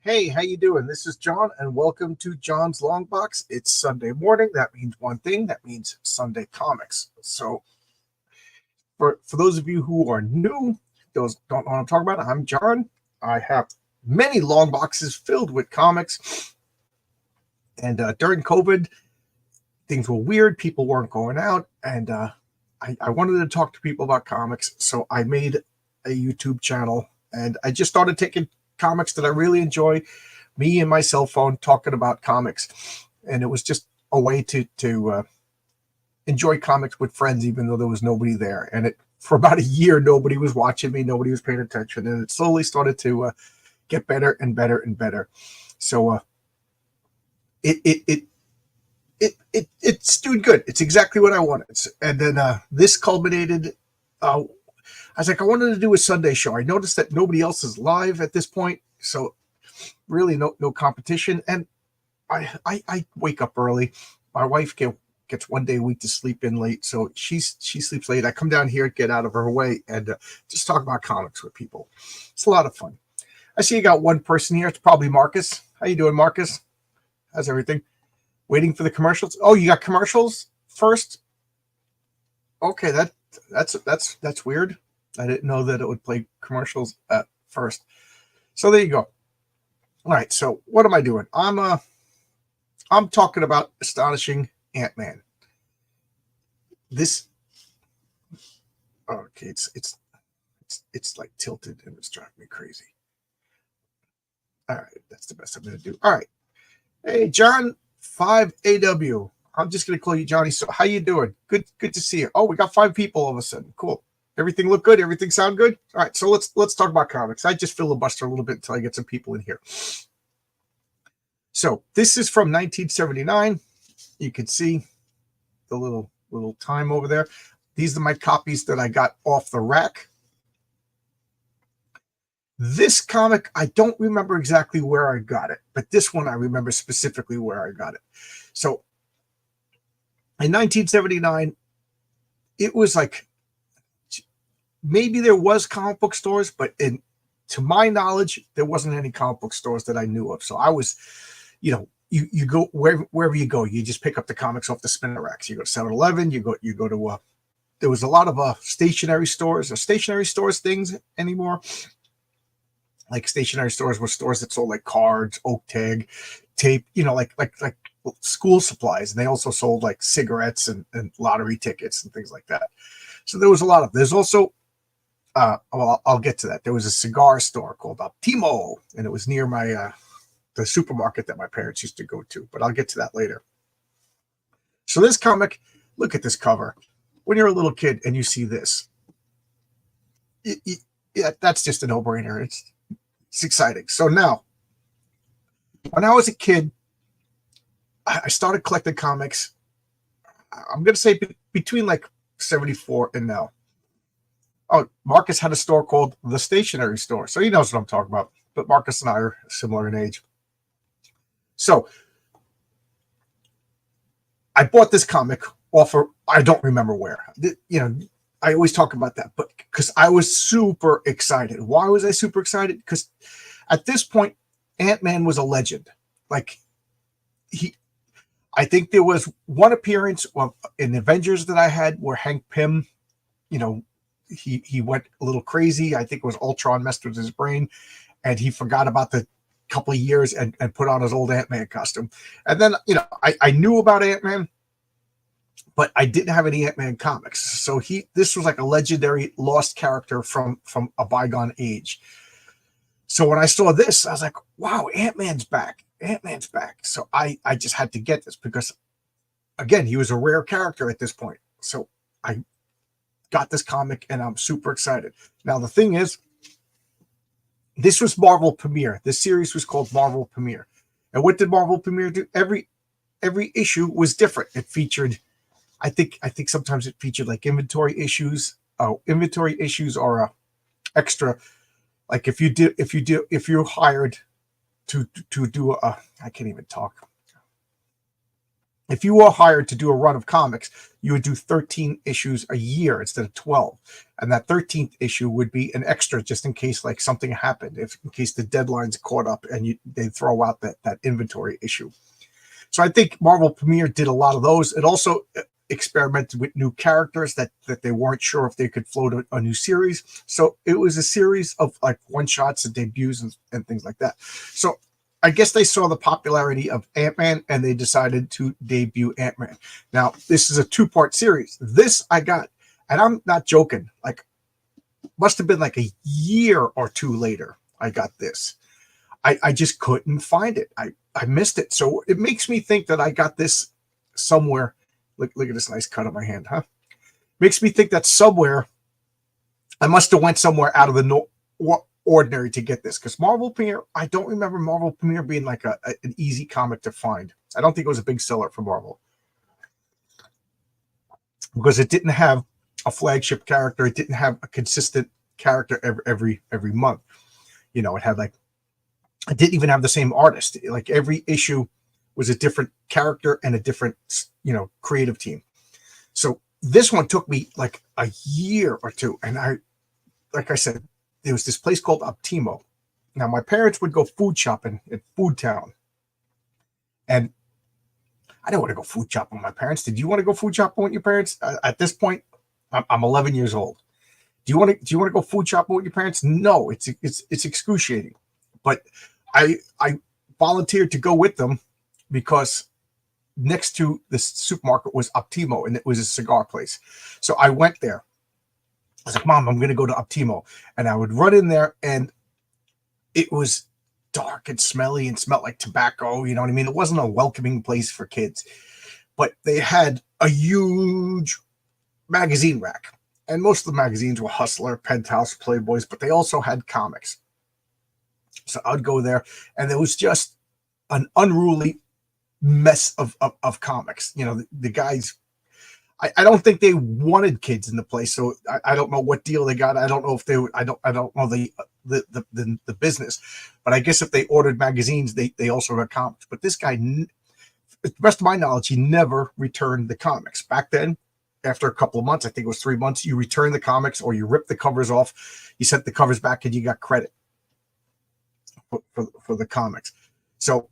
Hey, how you doing? This is John, and welcome to John's Long Box. It's Sunday morning. That means one thing. That means Sunday comics. So, for those of you who are new, those don't know what I'm talking about, I'm John. I have many long boxes filled with comics. And during COVID, things were weird. People weren't going out, and I wanted to talk to people about comics. So I made a YouTube channel, and I just started taking comics that I really enjoy, me and my cell phone talking about comics, and it was just a way to enjoy comics with friends, even though there was nobody there. And for about a year, nobody was watching me, nobody was paying attention, and it slowly started to get better and better and better. So it it it. It's doing good. It's exactly what I wanted. And then this culminated. I was like, I wanted to do a Sunday show. I noticed that nobody else is live at this point, so really no competition. And I wake up early. My wife gets 1 day a week to sleep in late, so she sleeps late. I come down here, get out of her way, and just talk about comics with people. It's a lot of fun. I see you got one person here. It's probably Marcus. How you doing, Marcus? How's everything? Waiting for the commercials. Oh, you got commercials first? Okay, that's weird. I didn't know that it would play commercials at first. So there you go. All right. So what am I doing? I'm talking about Astonishing Ant-Man. This. Okay, it's like tilted and it's driving me crazy. All right, that's the best I'm gonna do. All right. Hey, John 5AW. I'm just gonna call you Johnny. So how you doing? Good to see you. Oh, we got 5 people all of a sudden. Cool. Everything look good? Everything sound good? All right, so let's talk about comics. I just filibuster a little bit until I get some people in here. So this is from 1979. You can see the little time over there. These are my copies that I got off the rack. This comic, I don't remember exactly where I got it, but this one I remember specifically where I got it. So in 1979, it was like, maybe there was comic book stores, but to my knowledge, there wasn't any comic book stores that I knew of. So I was, you go wherever you go, you just pick up the comics off the spinner racks. You go to 7-Eleven, you go to there was a lot of stationery stores. Are stationery stores things anymore? Like stationery stores were stores that sold like cards, oak tag, tape, like school supplies, and they also sold like cigarettes and lottery tickets and things like that. So there was a lot of. There's also well, I'll get to that. There was a cigar store called Optimo, and it was near my the supermarket that my parents used to go to. But I'll get to that later. So this comic, look at this cover. When you're a little kid and you see this, yeah, that's just a no-brainer. It's exciting. So now, when I was a kid, I started collecting comics. I'm going to say between like 74 and now. Oh, Marcus had a store called The Stationery Store. So he knows what I'm talking about. But Marcus and I are similar in age. So I bought this comic off of, I don't remember where. I always talk about that, but because I was super excited. Why was I super excited? Because at this point, Ant-Man was a legend. Like I think there was one appearance in Avengers that I had where Hank Pym, he went a little crazy. I think it was Ultron messed with his brain, and he forgot about the couple of years and put on his old Ant-Man costume. And then, I knew about Ant-Man, but I didn't have any Ant-Man comics. So this was like a legendary lost character from a bygone age. So when I saw this, I was like, wow, Ant-Man's back. Ant-Man's back. So I just had to get this because, again, he was a rare character at this point. So I got this comic and I'm super excited. Now, the thing is, this was Marvel Premiere. This series was called Marvel Premiere. And what did Marvel Premiere do? Every issue was different. It featured, I think sometimes it featured like inventory issues. Inventory issues are extra. Like if you're hired to do I can't even talk. If you were hired to do a run of comics, you would do 13 issues a year instead of 12. And that 13th issue would be an extra just in case like something happened, if in case the deadline's caught up and they throw out that inventory issue. So I think Marvel Premiere did a lot of those. It also experimented with new characters that they weren't sure if they could float a new series. So it was a series of like one-shots and debuts and things like that. So I guess they saw the popularity of Ant-Man and they decided to debut Ant-Man. Now, this is a 2-part series. This I got, and I'm not joking, like must have been like a year or two later I got this. I just couldn't find it. I missed it. So it makes me think that I got this somewhere. Look at this nice cut on my hand, huh? Makes me think that somewhere I must have went somewhere out of the ordinary to get this, because Marvel Premiere, I don't remember Marvel Premiere being like an easy comic to find. I don't think it was a big seller for Marvel because it didn't have a flagship character. It didn't have a consistent character every month. You know, it didn't even have the same artist. Like every issue was a different character and a different, creative team. So this one took me like a year or two. And like I said, there was this place called Optimo. Now, my parents would go food shopping at Food Town. And I didn't want to go food shopping with my parents. Did you want to go food shopping with your parents? At this point, I'm 11 years old. Do you want to go food shopping with your parents? No, it's excruciating. But I volunteered to go with them because next to this supermarket was Optimo, and it was a cigar place. So I went there. I was like, Mom, I'm going to go to Optimo. And I would run in there, and it was dark and smelly and smelled like tobacco. You know what I mean? It wasn't a welcoming place for kids. But they had a huge magazine rack. And most of the magazines were Hustler, Penthouse, Playboys, but they also had comics. So I'd go there, and there was just an unruly mess of comics. You know, the guys, I don't think they wanted kids in the place, so I don't know what deal they got. I don't know if they I don't know the business, but I guess if they ordered magazines, they also got comics. But this guy, to the best of my knowledge, he never returned the comics. Back then, after a couple of months, I think it was 3 months, you return the comics or you rip the covers off, you sent the covers back, and you got credit for the comics. So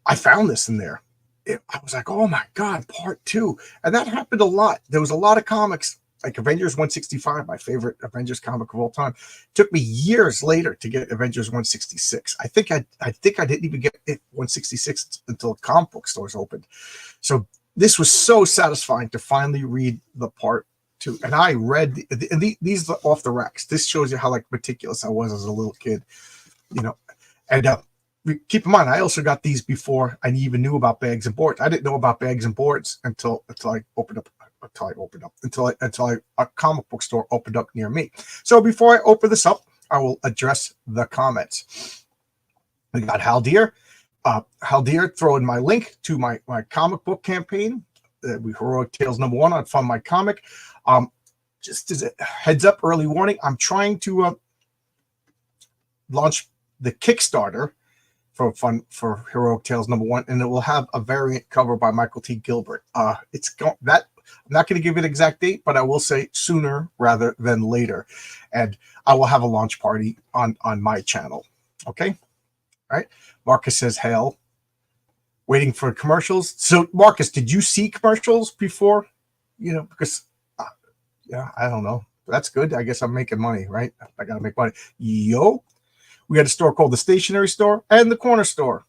I found this in there. I was like, oh my God, part 2. And that happened a lot. There was a lot of comics, like Avengers 165, my favorite Avengers comic of all time. It took me years later to get Avengers 166. I think I didn't even get it 166 until comic book stores opened. So this was so satisfying to finally read the part 2. And I read, and these are off the racks. This shows you how like meticulous I was as a little kid, and keep in mind, I also got these before I even knew about Bags and Boards. I didn't know about Bags and Boards until a comic book store opened up near me. So before I open this up, I will address the comments. We got Haldir. Haldir throwing my link to my comic book campaign. We Heroic Tales #1 on Fund My Comic. Just as a heads up, early warning, I'm trying to launch the Kickstarter for Heroic Tales #1, and it will have a variant cover by Michael T. Gilbert. I'm not going to give it an exact date, but I will say sooner rather than later, and I will have a launch party on my channel. Okay, all right. Marcus says, "Hail." Waiting for commercials. So, Marcus, did you see commercials before? Because I don't know. That's good. I guess I'm making money, right? I got to make money. Yo. We had a store called the Stationery Store and the Corner Store.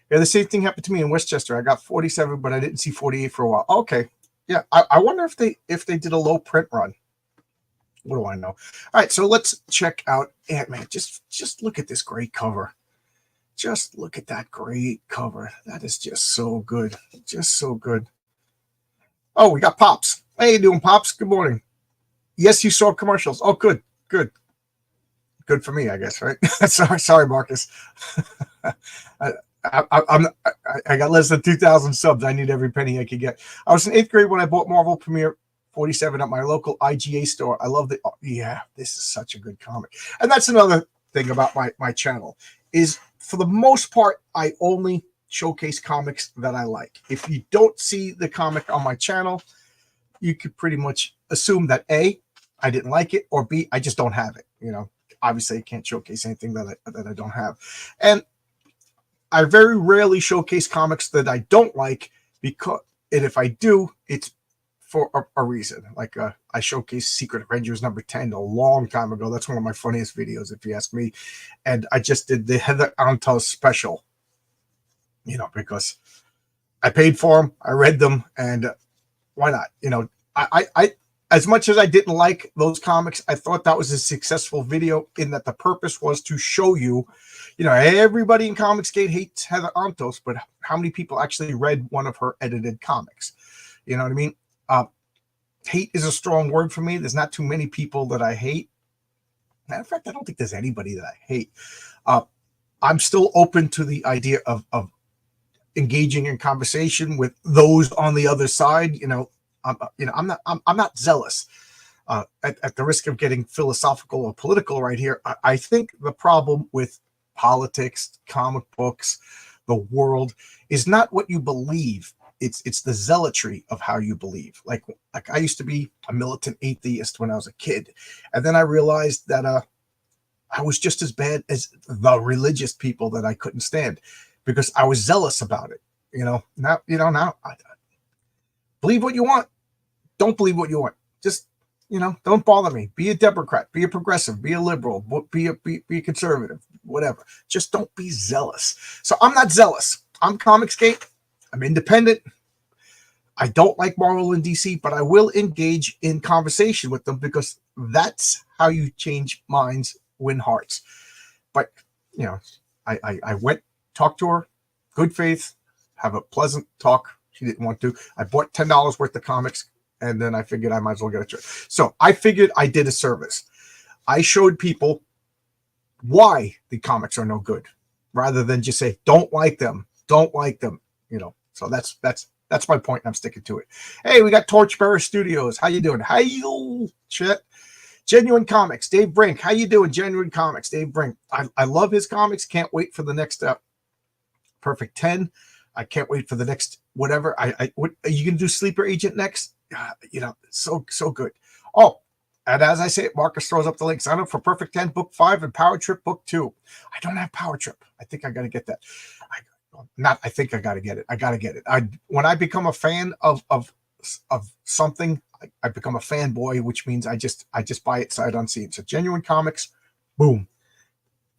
Yeah, the same thing happened to me in Westchester. I got 47, but I didn't see 48 for a while. Okay. Yeah, I wonder if they did a low print run. What do I know? All right, so let's check out Ant-Man. Just look at this great cover. Just look at that great cover. That is just so good. Just so good. Oh, we got Pops. How you doing, Pops? Good morning. Yes, you saw commercials. Oh, good. Good for me, I guess, right? sorry, Marcus. I got less than 2,000 subs. I need every penny I could get. I was in 8th grade when I bought Marvel Premiere 47 at my local IGA store. I love it. Oh, yeah, this is such a good comic. And that's another thing about my channel is, for the most part, I only showcase comics that I like. If you don't see the comic on my channel, you could pretty much assume that A, I didn't like it, or B, I just don't have it. You know, obviously I can't showcase anything that I don't have. And I very rarely showcase comics that I don't like, because, and if I do, it's for a reason. Like I showcased Secret Avengers #10 a long time ago. That's one of my funniest videos, if you ask me. And I just did the Heather Antos special, you know, because I paid for them, I read them, and why not? You know, I as much as I didn't like those comics, I thought that was a successful video, in that the purpose was to show you, you know, everybody in Comicsgate hates Heather Antos, but how many people actually read one of her edited comics? You know what I mean? Hate is a strong word for me. There's not too many people that I hate. Matter of fact, I don't think there's anybody that I hate. I'm still open to the idea of engaging in conversation with those on the other side. You know, I'm not zealous. At the risk of getting philosophical or political right here, I think the problem with politics, comic books, the world, is not what you believe. It's the zealotry of how you believe. Like I used to be a militant atheist when I was a kid, and then I realized that I was just as bad as the religious people that I couldn't stand, because I was zealous about it. You know, now I believe what you want. Don't believe what you want. Just, you know, don't bother me. Be a Democrat, be a progressive, be a liberal, be a conservative, whatever. Just don't be zealous. So I'm not zealous. I'm Comicsgate. I'm independent. I don't like Marvel and DC, but I will engage in conversation with them, because that's how you change minds, win hearts. But, you know, I went, talked to her, good faith, have a pleasant talk. She didn't want to. I bought $10 worth of comics, and then I figured I might as well get a trip. So I figured I did a service. I showed people why the comics are no good, rather than just say, don't like them, you know. So that's my point, and I'm sticking to it. Hey, we got Torchbearer Studios. How you doing? Hi, chat. Genuine Comics, Dave Brink. How you doing? Genuine Comics, Dave Brink. I love his comics. Can't wait for the next Perfect 10. I can't wait for the next whatever. What are you gonna do? Sleeper Agent next? You know, so good. Oh, and as I say, Marcus throws up the link. Sign up for Perfect 10 Book 5 and Power Trip Book 2. I don't have Power Trip. I think I got to get that. I think I got to get it. I got to get it. When I become a fan of something, I become a fanboy, which means I just buy it sight unseen. So Genuine Comics, boom.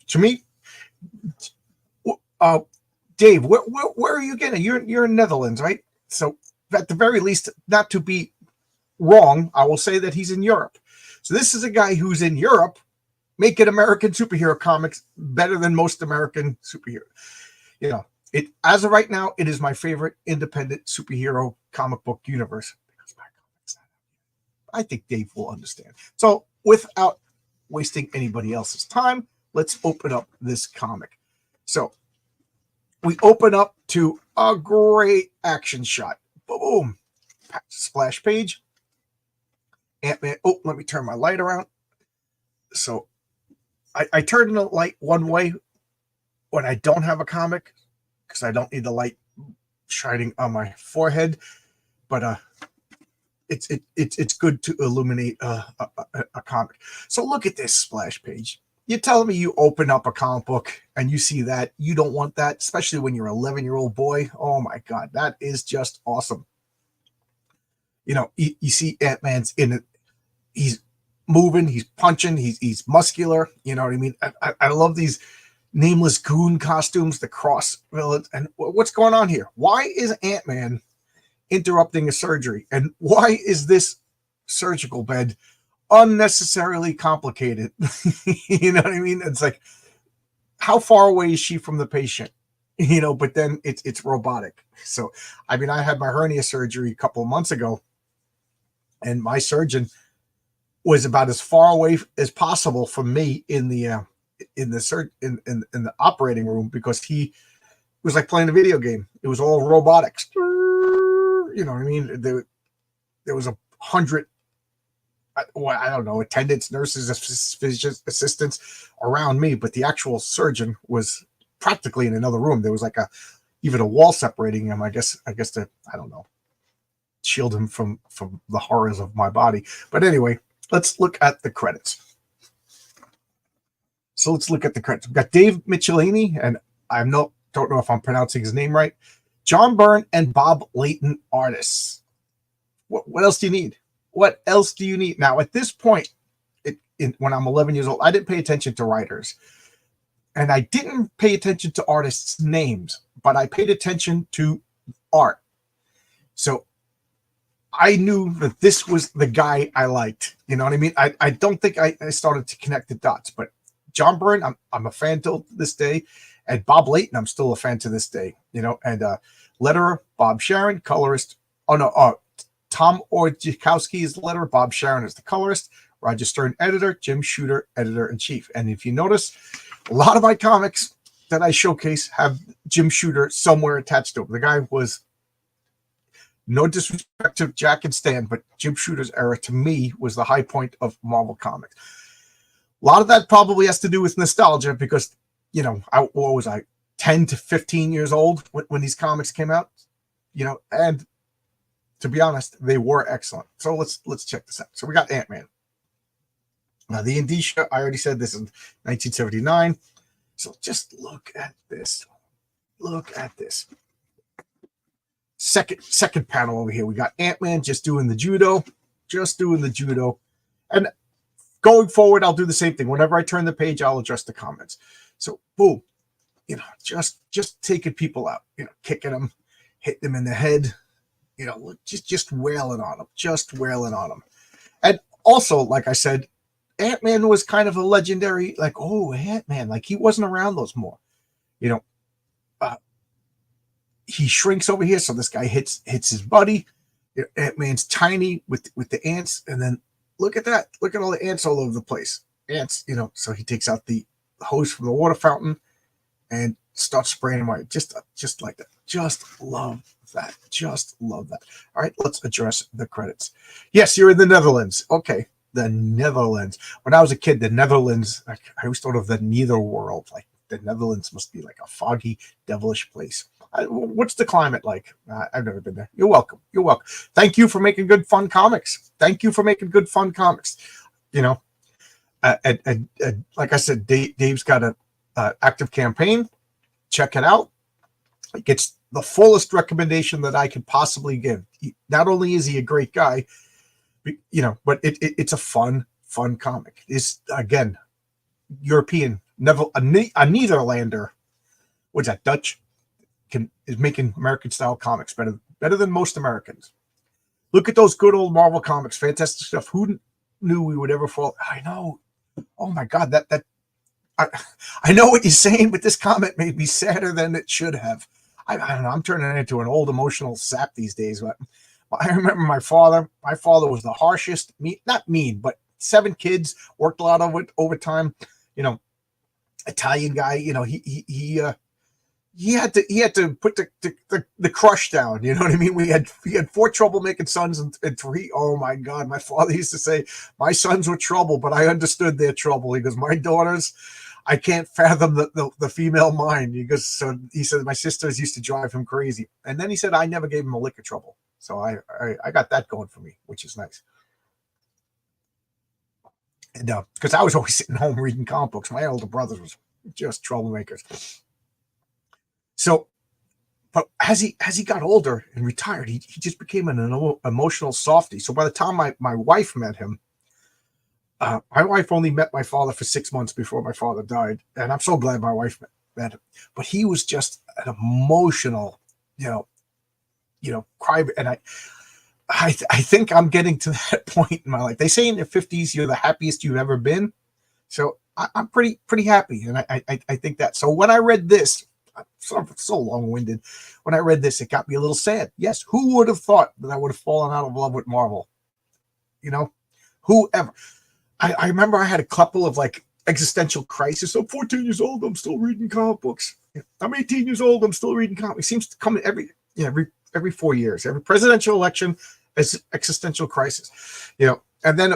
To me, Dave, where are you getting? You're in Netherlands, right? So at the very least, not to be wrong, I will say that he's in Europe. So this is a guy who's in Europe making American superhero comics better than most American superhero. You know, it, as of right now, it is my favorite independent superhero comic book universe. I think Dave will understand. So without wasting anybody else's time, let's open up this comic. So we open up to a great action shot. Boom. Splash page. Ant-Man. Oh, let me turn my light around. So I turn the light one way when I don't have a comic, because I don't need the light shining on my forehead. But it's good to illuminate a comic. So look at this splash page. You're telling me you open up a comic book and you see that? You don't want that, especially when you're an 11-year-old boy. Oh my God, that is just awesome. You know, you see Ant-Man's in it. He's moving, he's punching, he's muscular. You know what I mean? I love these nameless goon costumes, the cross villains. And what's going on here? Why is Ant-Man interrupting a surgery? And why is this surgical bed unnecessarily complicated? You know what I mean? It's like, how far away is she from the patient? You know, but then it's robotic. So, I mean, I had my hernia surgery a couple of months ago, and my surgeon was about as far away as possible from me in the operating room, because he was like playing a video game. It was all robotics. You know what I mean? There was 100, I don't know, attendants, nurses, physicians, assistants around me, but the actual surgeon was practically in another room. There was like a even a wall separating him. I guess to, I don't know, shield him from the horrors of my body. But anyway, let's look at the credits. So let's look at the credits. We've got Dave Michelinie, and don't know if I'm pronouncing his name right. John Byrne and Bob Layton, artists. What else do you need? What else do you need? Now, at this point, when I'm 11 years old, I didn't pay attention to writers. And I didn't pay attention to artists' names, but I paid attention to art. So I knew that this was the guy I liked. You know what I mean? I don't think I started to connect the dots, but John Byrne, I'm a fan till this day. And Bob Layton, I'm still a fan to this day. You know, and letterer, Bob Sharon, colorist. Tom Orzechowski is the letterer, Bob Sharon is the colorist, Roger Stern, editor, Jim Shooter, editor-in-chief. And if you notice, a lot of my comics that I showcase have Jim Shooter somewhere attached to it. The guy was, no disrespect to Jack and Stan, but Jim Shooter's era to me was the high point of Marvel Comics. A lot of that probably has to do with nostalgia because, you know, what was I, 10 to 15 years old when these comics came out, you know, and to be honest, they were excellent. So let's check this out. So we got Ant-Man. Now, the Indicia, I already said this is 1979. So just look at this. Look at this. Second panel over here. We got Ant-Man just doing the judo. And going forward, I'll do the same thing. Whenever I turn the page, I'll address the comments. So, boom. You know, just taking people out. You know, kicking them, hitting them in the head. You know, just wailing on them. And also, like I said, Ant-Man was kind of a legendary, like, oh, Ant-Man, like he wasn't around those more. You know, he shrinks over here, so this guy hits his buddy. You know, Ant-Man's tiny with the ants, and then look at that. Look at all the ants all over the place. Ants, you know, so he takes out the hose from the water fountain and starts spraying him away. Just like that. Just love that. All right, let's address the credits. Yes, you're in the Netherlands. Okay, the Netherlands. When I was a kid, the Netherlands, I always thought of the netherworld. Like the Netherlands must be like a foggy, devilish place. What's the climate like? I've never been there. You're welcome. Thank you for making good, fun comics. You know, and like I said, Dave's got an active campaign. Check it out. It gets the fullest recommendation that I could possibly give. Not only is he a great guy, you know, but it's a fun comic. It's, again, European, a Netherlander, what's that, Dutch, is making American-style comics better than most Americans. Look at those good old Marvel comics. Fantastic stuff. Who knew we would ever fall? I know. Oh, my God. I know what you're saying, but this comment made me sadder than it should have. I don't know. I'm turning into an old emotional sap these days. But I remember my father. My father was the harshest, not mean, but 7 kids, worked a lot of it overtime. You know, Italian guy. You know, he had to put the crush down. You know what I mean? We had 4 troublemaking sons and 3. Oh my God! My father used to say my sons were trouble, but I understood their trouble. He goes, my daughters, I can't fathom the female mind. He said my sisters used to drive him crazy. And then he said I never gave him a lick of trouble. So I got that going for me, which is nice. And because I was always sitting home reading comic books. My older brothers was just troublemakers. So, but as he got older and retired, he just became an emotional softie. So by the time my wife met him, my wife only met my father for 6 months before my father died, and I'm so glad my wife met him. But he was just an emotional, you know, cry. And I think I'm getting to that point in my life. They say in your 50s you're the happiest you've ever been. So I'm pretty happy, and I think that. So when I read this, I'm so long-winded. When I read this, it got me a little sad. Yes, who would have thought that I would have fallen out of love with Marvel? You know, whoever. I remember I had a couple of like existential crises. I'm 14 years old. I'm still reading comic books. I'm 18 years old. I'm still reading comics. It seems to come every 4 years. Every presidential election is existential crisis. You know, and then,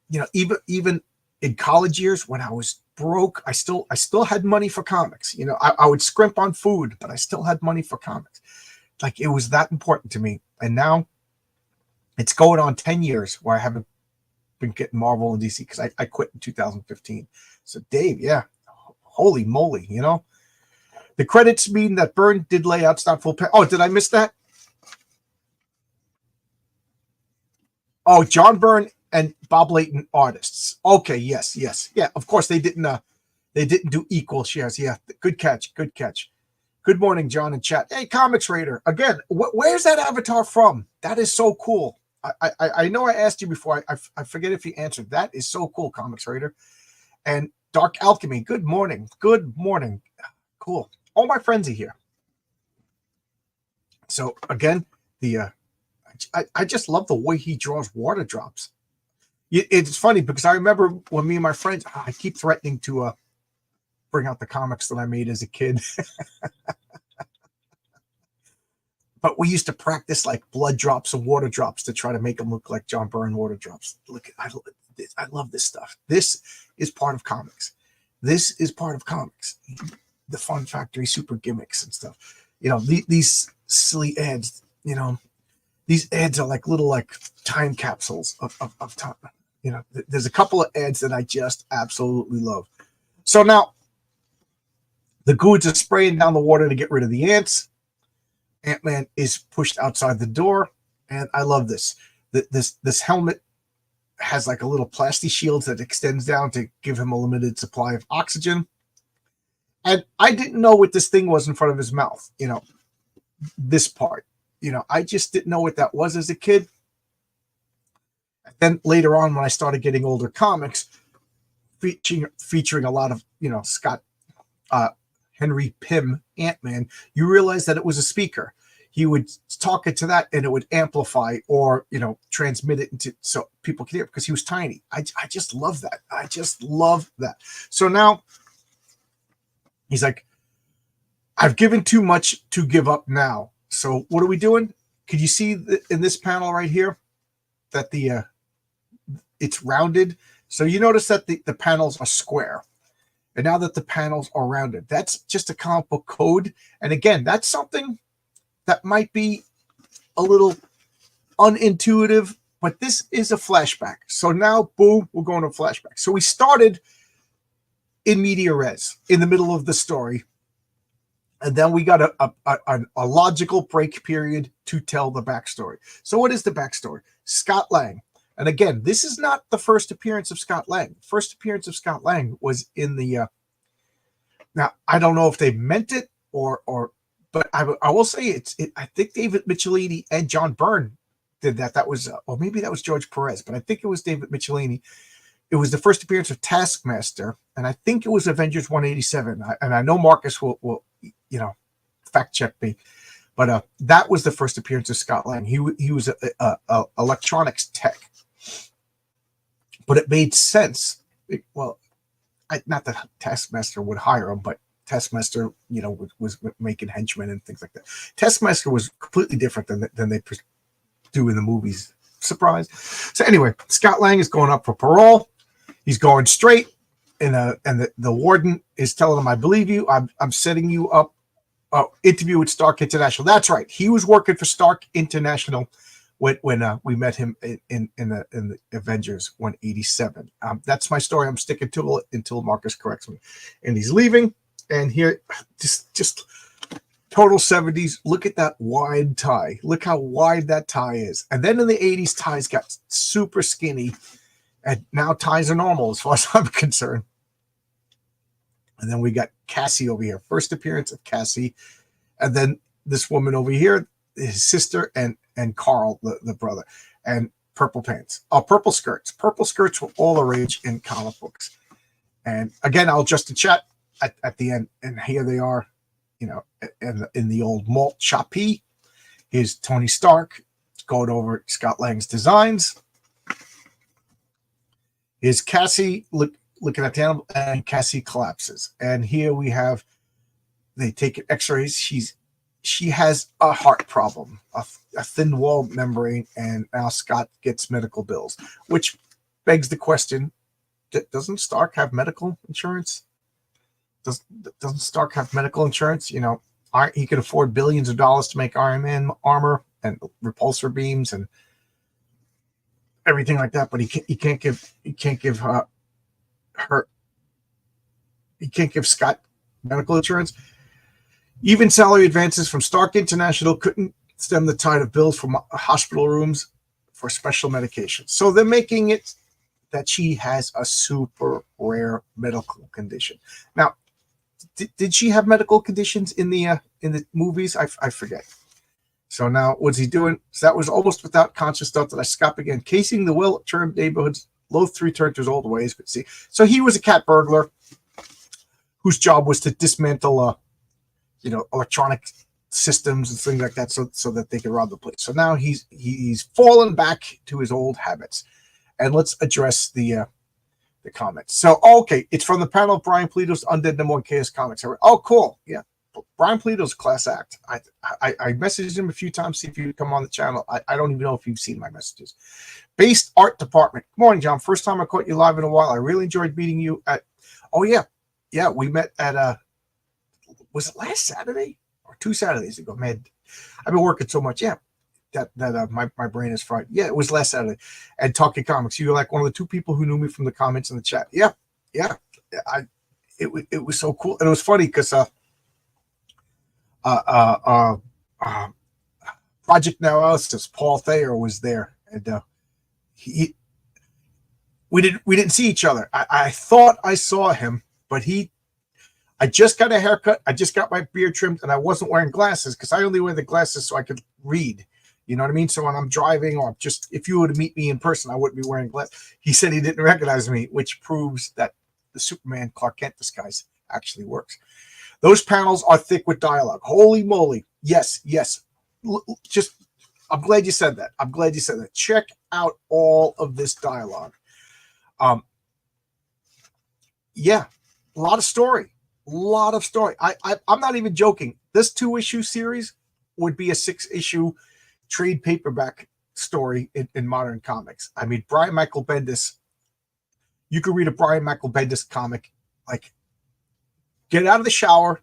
you know, even in college years when I was broke, I still had money for comics. You know, I would scrimp on food, but I still had money for comics. Like, it was that important to me. And now it's going on 10 years where I haven't been getting Marvel and DC because I quit in 2015. So Dave, yeah, holy moly, you know. The credits mean that Byrne did layouts, not full. Oh, did I miss that? Oh, John Byrne and Bob Layton artists. Okay, yes, yeah. Of course, they didn't do equal shares. Yeah, good catch. Good morning, John in chat. Hey, Comics Raider again. Where's that avatar from? That is so cool. I know I asked you before. I forget if you answered. That is so cool, Comics Raider. And Dark Alchemy. Good morning. Cool. All my friends are here. So again, I just love the way he draws water drops. It's funny because I remember when me and my friends, I keep threatening to bring out the comics that I made as a kid. But we used to practice like blood drops and water drops to try to make them look like John Byrne water drops. Look, I love this stuff. This is part of comics. The Fun Factory super gimmicks and stuff. You know, these silly ads, you know, these ads are like little like time capsules of time. You know, there's a couple of ads that I just absolutely love. So now the Goods are spraying down the water to get rid of the ants. Ant-Man is pushed outside the door, and I love this. This helmet has like a little plastic shield that extends down to give him a limited supply of oxygen. And I didn't know what this thing was in front of his mouth, you know, this part. You know, I just didn't know what that was as a kid. And then later on, when I started getting older comics, featuring a lot of, you know, Scott Henry Pym Ant-Man, you realize that it was a speaker. He would talk into that and it would amplify or, you know, transmit it into so people could hear it because he was tiny. I just love that. I just love that. So now he's like, I've given too much to give up now. So what are we doing? Could you see in this panel right here that it's rounded? So you notice that the panels are square. And now that the panels are rounded, that's just a comic book code. And again, that's something that might be a little unintuitive, but this is a flashback. So now, boom, we're going to flashback. So we started in media res, in the middle of the story. And then we got a logical break period to tell the backstory. So what is the backstory? Scott Lang. And again, this is not the first appearance of Scott Lang. First appearance of Scott Lang was in the now I don't know if they meant it but I will say I think David Michelinie and John Byrne did that. That was or maybe that was George Perez, but I think it was David Michelinie. It was the first appearance of Taskmaster, and I think it was Avengers 187. And I know Marcus will you know fact check me, but that was the first appearance of Scott Lang. He was a electronics tech. But it made sense. Not that Taskmaster would hire him, but Taskmaster, you know, was making henchmen and things like that. Taskmaster was completely different than they do in the movies. Surprise. So anyway, Scott Lang is going up for parole. He's going straight, and the warden is telling him, "I believe you. I'm setting you up. Interview with Stark International." That's right. He was working for Stark International when we met him in the Avengers 187. That's my story. I'm sticking to it until Marcus corrects me. And he's leaving. And here, just total 70s. Look at that wide tie. Look how wide that tie is. And then in the 80s, ties got super skinny. And now ties are normal as far as I'm concerned. And then we got Cassie over here. First appearance of Cassie. And then this woman over here, his sister, and Carl, the brother, and purple pants. Purple skirts. Purple skirts were all the rage in comic books. And again, I'll just chat at the end. And here they are, you know, in the old malt chappie. Here's Tony Stark going over Scott Lang's designs. Here's Cassie looking at the animal, and Cassie collapses. And here we have, they take x-rays. She has a heart problem, a thin wall membrane, and now Scott gets medical bills, which begs the question, doesn't Stark have medical insurance? Doesn't Stark have medical insurance? He could afford billions of dollars to make Iron Man armor and repulsor beams and everything like that, but he can't give Scott medical insurance. Even salary advances from Stark International couldn't stem the tide of bills from hospital rooms for special medication. So they're making it that she has a super rare medical condition. Now, did she have medical conditions in the movies? I forget. So now what's he doing? So that was almost without conscious thought that I Scott began casing the well-turned neighborhoods, loath to return to his old ways. But see, so he was a cat burglar whose job was to dismantle, electronic systems and things like that, so that they could rob the place. So now he's fallen back to his old habits. And let's address the comments. So, okay, it's from the panel of Brian Polito's Undead Number One Chaos Comics. Oh, cool. Yeah. Brian Polito's a class act. I messaged him a few times, see if you would come on the channel. I don't even know if you've seen my messages. Based Art Department. Good morning, John. First time I caught you live in a while. I really enjoyed meeting you at, yeah, we met at, was it last Saturday or 2 Saturdays ago? Man, I've been working so much. Yeah, that my brain is fried. Yeah, it was last Saturday. And Talking Comics. You were like one of the 2 people who knew me from the comments in the chat. Yeah. It was so cool. And it was funny because Project Analysis, Paul Thayer was there, and we didn't see each other. I thought I saw him, but I just got a haircut, I just got my beard trimmed, and I wasn't wearing glasses because I only wear the glasses so I could read. You know what I mean? So when I'm driving, or just if you were to meet me in person, I wouldn't be wearing glasses. He said he didn't recognize me, which proves that the Superman Clark Kent disguise actually works. Those panels are thick with dialogue. Holy moly. Yes. Just, I'm glad you said that. Check out all of this dialogue. Yeah, a lot of story. I'm not even joking. This 2-issue series would be a 6-issue trade paperback story in modern comics. I mean, Brian Michael Bendis, you could read a Brian Michael Bendis comic, like, get out of the shower,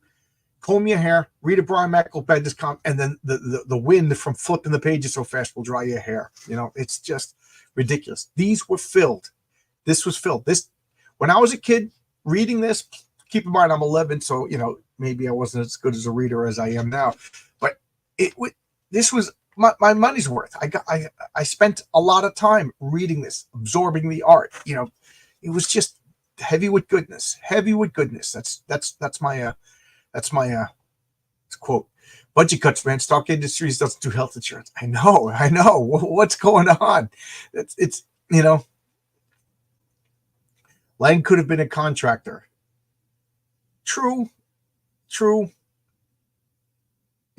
comb your hair, read a Brian Michael Bendis comic, and then the wind from flipping the pages so fast will dry your hair. It's just ridiculous. These were filled. This was filled. When I was a kid reading this, keep in mind I'm 11, so maybe I wasn't as good as a reader as I am now, but this was my money's worth. I spent a lot of time reading this, absorbing the art. It was just heavy with goodness. That's my quote. Budget cuts, man. Stark Industries doesn't do health insurance. I know. What's going on? It's Lang could have been a contractor. True.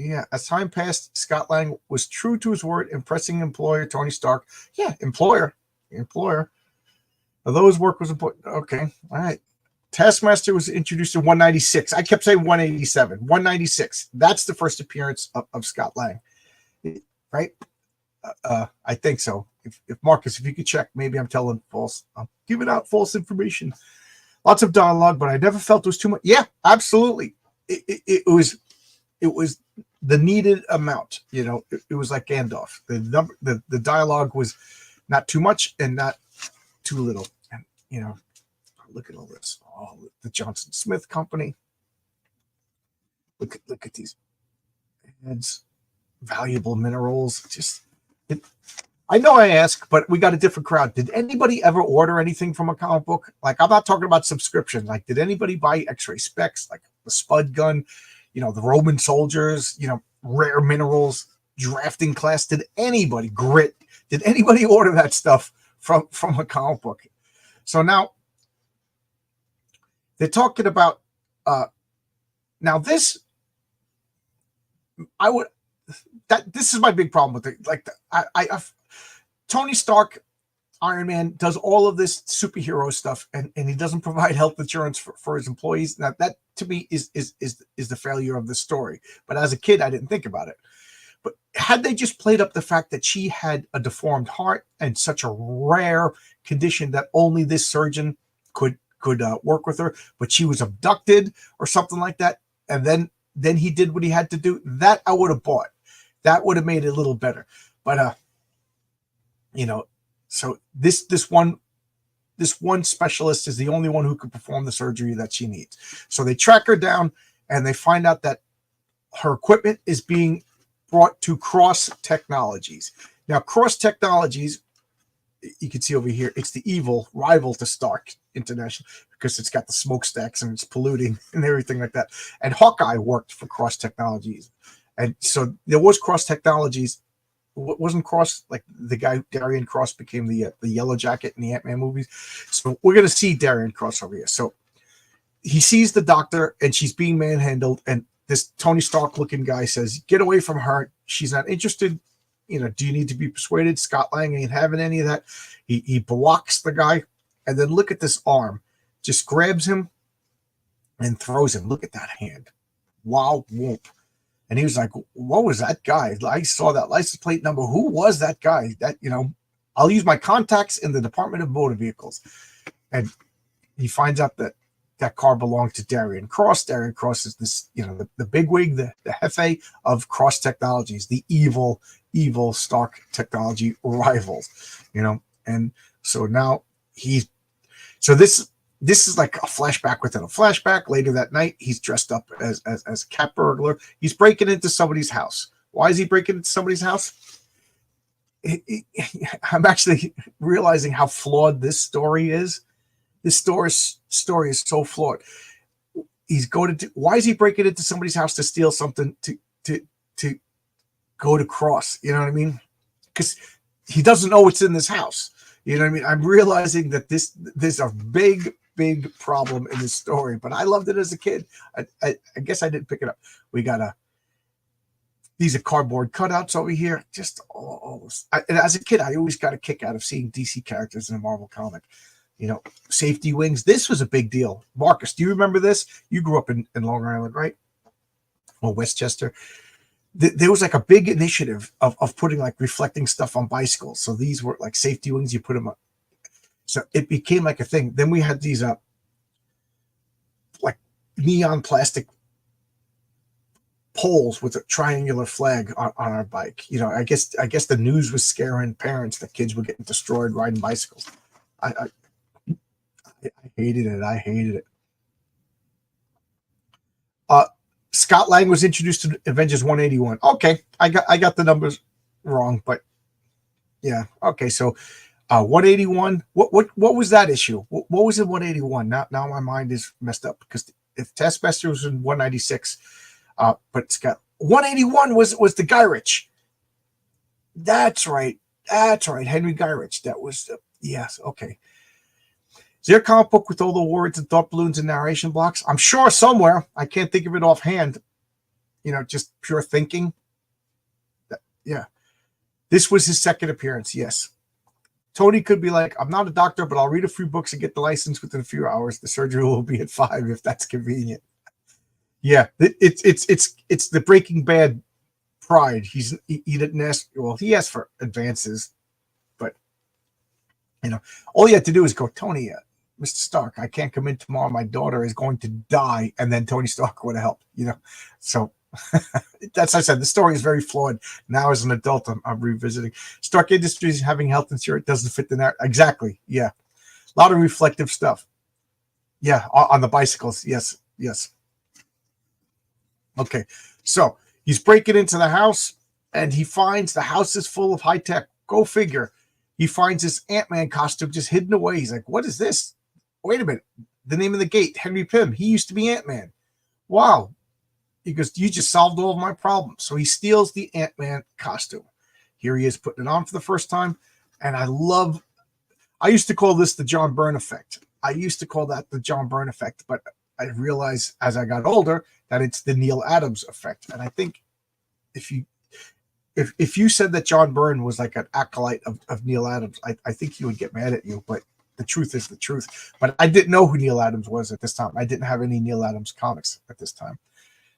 Yeah, as time passed, Scott Lang was true to his word, impressing employer Tony Stark. Yeah, employer. Although his work was important. Okay, all right. Taskmaster was introduced in 196. I kept saying 187. 196. That's the first appearance of Scott Lang, right? I think so. If Marcus, if you could check, maybe I'm telling false. I'm giving out false information. Lots of dialogue, but I never felt it was too much. Yeah, absolutely. It was the needed amount. It was like Gandalf. The dialogue was not too much and not too little. And look at all this. Oh, the Johnson Smith Company. Look at these ads. Valuable minerals. I know I ask, but we got a different crowd. Did anybody ever order anything from a comic book? Like, I'm not talking about subscription. Like, did anybody buy X-ray specs, like the Spud gun, the Roman soldiers, rare minerals, drafting class? Did anybody Did anybody order that stuff from a comic book? So now they're talking about now this. This is my big problem with it. Like, Tony Stark, Iron Man, does all of this superhero stuff, and he doesn't provide health insurance for his employees. Now, that to me is the failure of the story. But as a kid, I didn't think about it. But had they just played up the fact that she had a deformed heart and such a rare condition that only this surgeon could work with her, but she was abducted or something like that. And then he did what he had to do. That I would have bought. That would have made it a little better. But so this one specialist is the only one who could perform the surgery that she needs. So they track her down and they find out that her equipment is being brought to Cross Technologies. Now, Cross Technologies, you can see over here, it's the evil rival to Stark International because it's got the smokestacks and it's polluting and everything like that. And Hawkeye worked for Cross Technologies. And so there was Cross Technologies. Wasn't Cross, like the guy Darian Cross became the Yellow Jacket in the Ant-Man movies. So we're going to see Darian Cross over here. So he sees the doctor and she's being manhandled. And this Tony Stark looking guy says, get away from her. She's not interested. Do you need to be persuaded? Scott Lang ain't having any of that. He blocks the guy. And then look at this arm. Just grabs him and throws him. Look at that hand. Wow, whoop. And he was like, what was that guy? I saw that license plate number. Who was that guy? I'll use my contacts in the Department of Motor Vehicles. And he finds out that that car belonged to Darian Cross. Darian Cross is this, the bigwig, the jefe of Cross Technologies, the evil Stark Technology rivals, And so now this is like a flashback within a flashback. Later that night, he's dressed up as a cat burglar. He's breaking into somebody's house. Why is he breaking into somebody's house? I'm actually realizing how flawed this story is. This story is so flawed. Why is he breaking into somebody's house to steal something to go to Cross? You know what I mean? Because he doesn't know what's in this house. You know what I mean? I'm realizing that there's a big problem in this story, but I loved it as a kid. I guess I didn't pick it up. We got these are cardboard cutouts over here. Just all this. And as a kid, I always got a kick out of seeing DC characters in a Marvel comic. Safety wings. This was a big deal. Marcus, do you remember this? You grew up in Long Island, right? Or Westchester. There was like a big initiative of putting like reflecting stuff on bicycles. So these were like safety wings. You put them up. So it became like a thing. Then we had these like neon plastic poles with a triangular flag on our bike. I guess the news was scaring parents that kids were getting destroyed riding bicycles. I hated it. I hated it. Scott Lang was introduced to Avengers 181. Okay, I got the numbers wrong, but yeah. Okay, so 181. What was that issue? What was in 181? Now my mind is messed up because if Taskmaster was in 196, but Scott 181 was the Guy Ritchie. That's right. Henry Guy Ritchie. That was yes. Okay. Is there a comic book with all the words and thought balloons and narration blocks? I'm sure somewhere. I can't think of it offhand. Just pure thinking. Yeah. This was his second appearance. Yes. Tony could be like, I'm not a doctor, but I'll read a few books and get the license within a few hours. The surgery will be at 5 if that's convenient. Yeah. It's the Breaking Bad pride. He didn't ask. Well, he asked for advances, but all he had to do is go, Tony, Mr. Stark, I can't come in tomorrow. My daughter is going to die. And then Tony Stark would have helped, So that's I said. The story is very flawed. Now as an adult, I'm revisiting. Stark Industries having health insurance doesn't fit the narrative. Exactly. Yeah. A lot of reflective stuff. Yeah. On the bicycles. Yes. Okay. So he's breaking into the house and he finds the house is full of high tech. Go figure. He finds this Ant-Man costume just hidden away. He's like, what is this? Wait a minute. The name of the gate, Henry Pym. He used to be Ant-Man. Wow. He goes, you just solved all of my problems. So he steals the Ant-Man costume. Here he is putting it on for the first time. And I used to call this the John Byrne effect. I used to call that the John Byrne effect. But I realized as I got older that it's the Neil Adams effect. And I think if you said that John Byrne was like an acolyte of Neil Adams, I think he would get mad at you. But the truth is the truth. But I didn't know who Neil Adams was at this time. I didn't have any Neil Adams comics at this time.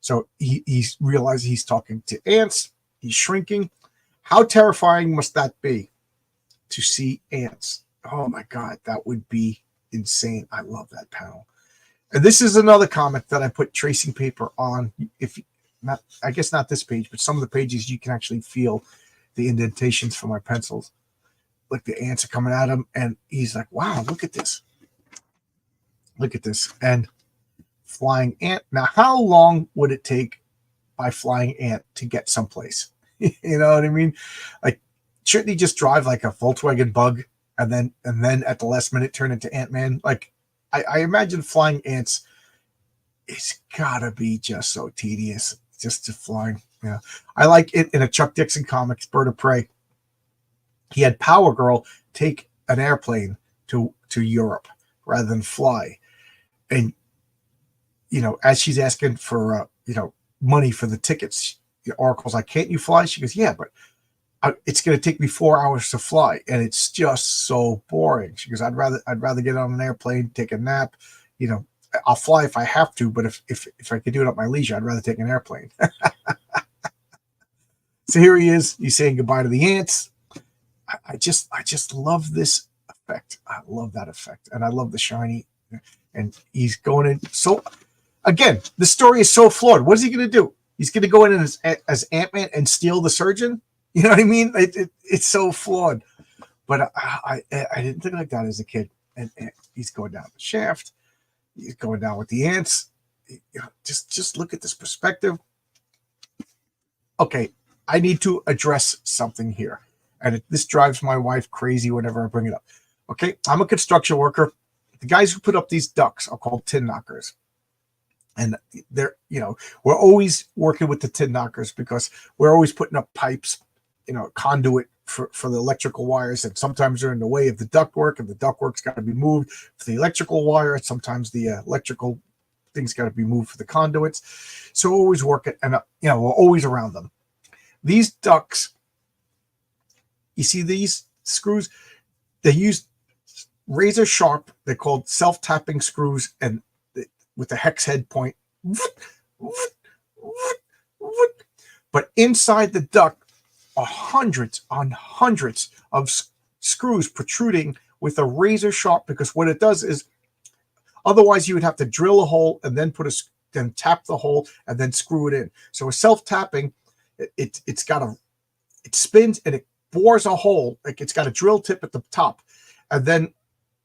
So he realized he's talking to ants. He's shrinking. How terrifying must that be to see ants? Oh my God, that would be insane. I love that panel. And this is another comic that I put tracing paper on. If not, I guess not this page, but some of the pages you can actually feel the indentations from my pencils. Like the ants are coming at him, and he's like, "Wow, look at this! Look at this!" And flying ant. Now, how long would it take by flying ant to get someplace? You know what I mean? Like, shouldn't he just drive like a Volkswagen Bug and then at the last minute turn into Ant-Man? Like, I imagine flying ants. It's gotta be just so tedious just to flying. Yeah, I like it in a Chuck Dixon comics, Bird of Prey. He had Power Girl take an airplane to Europe rather than fly, and as she's asking for money for the tickets, Oracle's like, "Can't you fly?" She goes, "Yeah, but it's going to take me 4 hours to fly, and it's just so boring." She goes, I'd rather get on an airplane, take a nap. I'll fly if I have to, but if I could do it at my leisure, I'd rather take an airplane." So here he is. He's saying goodbye to the ants. I just love this effect. I love that effect, and I love the shiny. And he's going in. So again, the story is so flawed. What is he going to do? He's going to go in as Ant-Man and steal the surgeon. You know what I mean? It's so flawed. But I didn't think like that as a kid. And he's going down the shaft. He's going down with the ants. Just look at this perspective. Okay, I need to address something here. And this drives my wife crazy whenever I bring it up. Okay, I'm a construction worker. The guys who put up these ducts are called tin knockers. And we're always working with the tin knockers because we're always putting up pipes, conduit for the electrical wires, and sometimes they're in the way of the ductwork, and the ductwork's got to be moved for the electrical wire. Sometimes the electrical things got to be moved for the conduits. So we're always working, and we're always around them. These ducts, you see these screws, they use razor sharp. They're called self-tapping screws, and with the hex head point. But inside the duct are hundreds on hundreds of screws protruding with a razor sharp, because what it does is, otherwise you would have to drill a hole and then then tap the hole and then screw it in. So a self-tapping, it spins and it bores a hole. Like, it's got a drill tip at the top, and then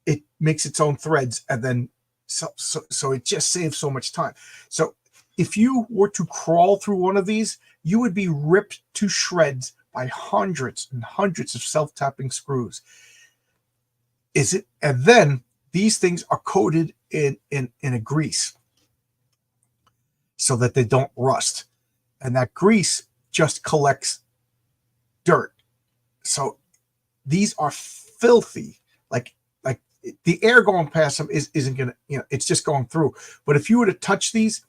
it makes its own threads, and then so it just saves so much time. So if you were to crawl through one of these, you would be ripped to shreds by hundreds and hundreds of self-tapping screws. And then these things are coated in a grease so that they don't rust. And that grease just collects dirt. So these are filthy. Like the air going past them isn't going to, it's just going through. But if you were to touch these,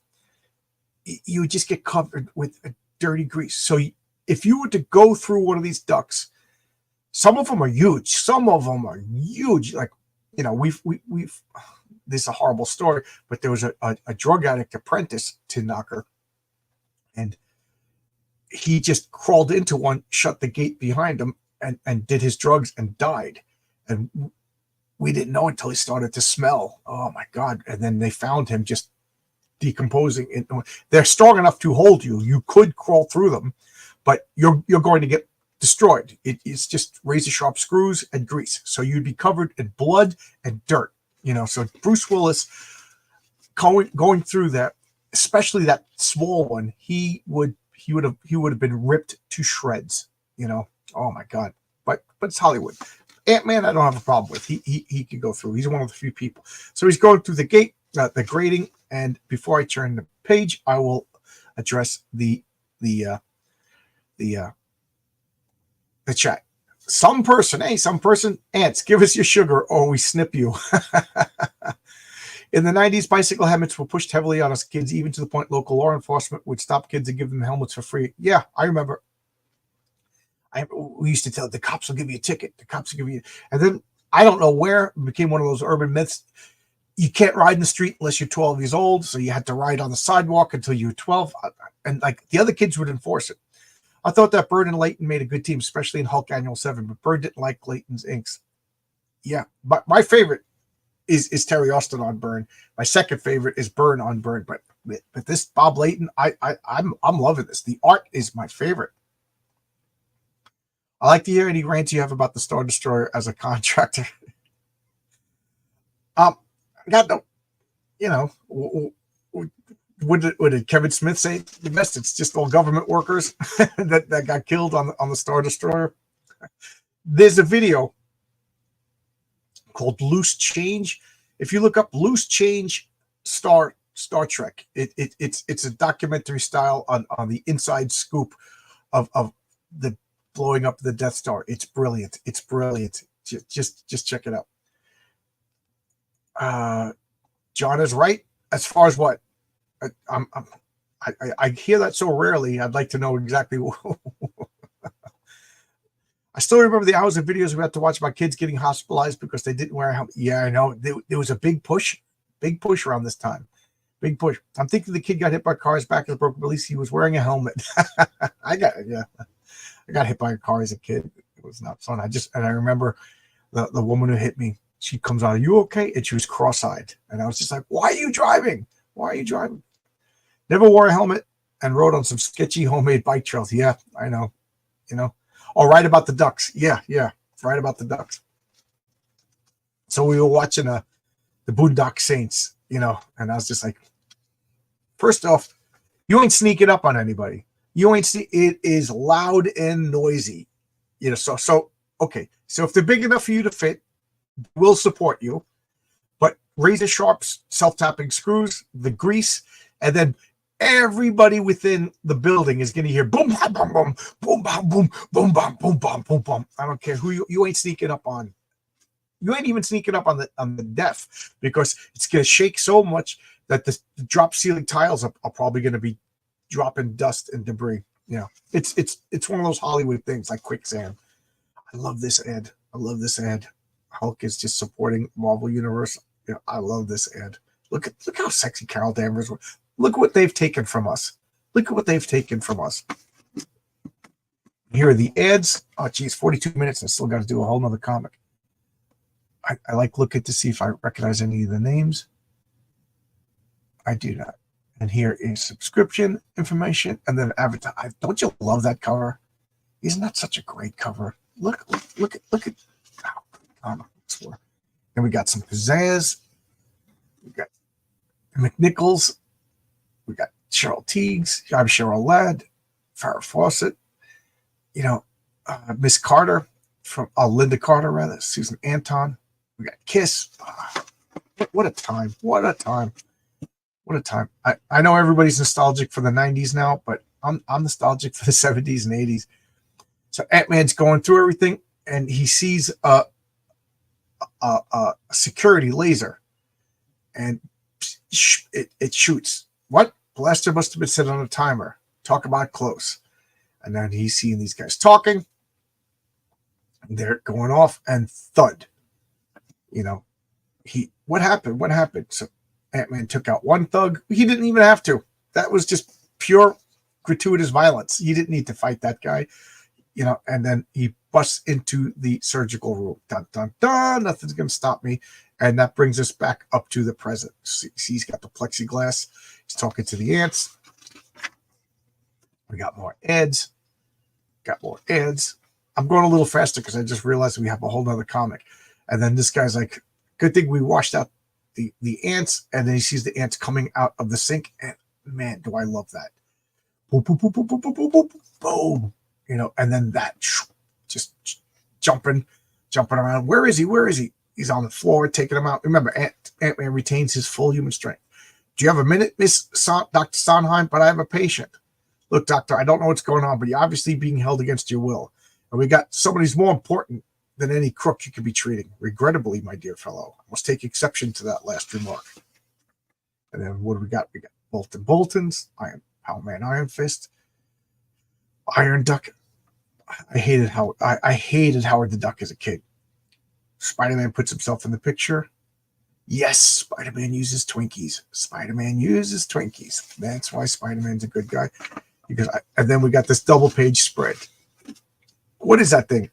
you would just get covered with a dirty grease. So if you were to go through one of these ducts, some of them are huge. Some of them are huge. Like, we've this is a horrible story, but there was a drug addict apprentice tin knocker, and he just crawled into one, shut the gate behind him, and did his drugs and died. And we didn't know until he started to smell. Oh my God. And then they found him just decomposing. They're strong enough to hold you. You could crawl through them, but you're going to get destroyed. It's just razor sharp screws and grease. So you'd be covered in blood and dirt. So Bruce Willis going through that, especially that small one, he would have been ripped to shreds. Oh my God. But it's Hollywood. Ant-Man, I don't have a problem with. He could go through. He's one of the few people. So he's going through the gate, the grating, and before I turn the page, I will address the chat. Some person, ants, give us your sugar or we snip you. In the 90s, bicycle helmets were pushed heavily on us kids, even to the point local law enforcement would stop kids and give them helmets for free. Yeah, I remember. We used to tell the cops will give you a ticket. The cops will give you, and then I don't know where it became one of those urban myths. You can't ride in the street unless you're 12 years old, so you had to ride on the sidewalk until you were 12, and like the other kids would enforce it. I thought that Bird and Layton made a good team, especially in Hulk Annual 7, but Bird didn't like Layton's inks. Yeah, but my favorite is Terry Austin on Burn. My second favorite is Burn on Burn. But this Bob Layton, I'm loving this. The art is my favorite. I like to hear any rants you have about the Star Destroyer as a contractor. I got no, you know, what did Kevin Smith say? The best, it's just all government workers that got killed on the Star Destroyer. There's a video called Loose Change. If you look up Loose Change Star Trek, it's a documentary style on the inside scoop of the blowing up the Death Star. It's brilliant. It's brilliant. Just check it out. John is right as far as what I hear that so rarely. I'd like to know exactly. I still remember the hours of videos we had to watch about kids getting hospitalized because they didn't wear a helmet. Yeah, I know. There was a big push around this time. Big push. I'm thinking the kid got hit by cars back as broken, but at least he was wearing a helmet. I got hit by a car as a kid. It was not fun. I remember the woman who hit me. She comes out, "Are you okay?" And she was cross-eyed. And I was just like, "Why are you driving? Why are you driving?" Never wore a helmet and rode on some sketchy homemade bike trails. Yeah, I know. You know. Oh, right about the ducks. Yeah. Right about the ducks. So we were watching the Boondock Saints, you know, and I was just like, first off, you ain't sneaking up on anybody. It is loud and noisy. You know, so okay. So if they're big enough for you to fit, we'll support you. But razor sharp self-tapping screws, the grease, and then everybody within the building is going to hear boom, boom, boom, boom, boom, boom, boom, boom, boom, boom, boom, boom, boom. I don't care who you ain't sneaking up on. You ain't even sneaking up on the deaf, because it's going to shake so much that the drop ceiling tiles are probably going to be dropping dust and debris. You know, it's one of those Hollywood things like quicksand. I love this ad. Hulk is just supporting Marvel Universe. You know, I love this ad. Look how sexy Carol Danvers was. Look what they've taken from us. Here are the ads. Oh, geez, 42 minutes. I still got to do a whole nother comic. I like looking to see if I recognize any of the names. I do not. And here is subscription information, and then advertise. Don't you love that cover? Isn't that such a great cover? Look at. Oh, and we got some pizzazz. We got McNichols. We got Cheryl Teagues. I'm Cheryl Ladd. Farrah Fawcett. You know, Miss Carter from Linda Carter, rather. Susan Anton. We got Kiss. What a time. I know everybody's nostalgic for the 90s now, but I'm nostalgic for the 70s and 80s. So Ant-Man's going through everything, and he sees a security laser, and it shoots. What? Blaster must have been set on a timer. Talk about close. And then he's seeing these guys talking. They're going off, and thud. You know, what happened? So Ant-Man took out one thug. He didn't even have to. That was just pure gratuitous violence. He didn't need to fight that guy. You know, and then he busts into the surgical room. Dun, dun, dun. Nothing's going to stop me. And that brings us back up to the present. See, he's got the plexiglass. He's talking to the ants. We got more ads. I'm going a little faster because I just realized we have a whole nother comic. And then this guy's like, good thing we washed out the ants. And then he sees the ants coming out of the sink. And man, do I love that. Boom, boom, boom, boom, boom, boom, boom, boom, boom. You know, and then that just jumping around. Where is he? He's on the floor, taking him out. Remember, Ant-Man retains his full human strength. Do you have a minute, Dr. Sondheim? But I have a patient. Look, doctor, I don't know what's going on, but you're obviously being held against your will. And we got somebody who's more important than any crook you could be treating. Regrettably, my dear fellow, I must take exception to that last remark. And then what do we got? We got Boltons, Powerman Iron Fist, Iron Duck. I hated Howard the Duck as a kid. Spider-Man puts himself in the picture. Yes, Spider-Man uses Twinkies. That's why Spider-Man's a good guy. And then we got this double-page spread. What is that thing?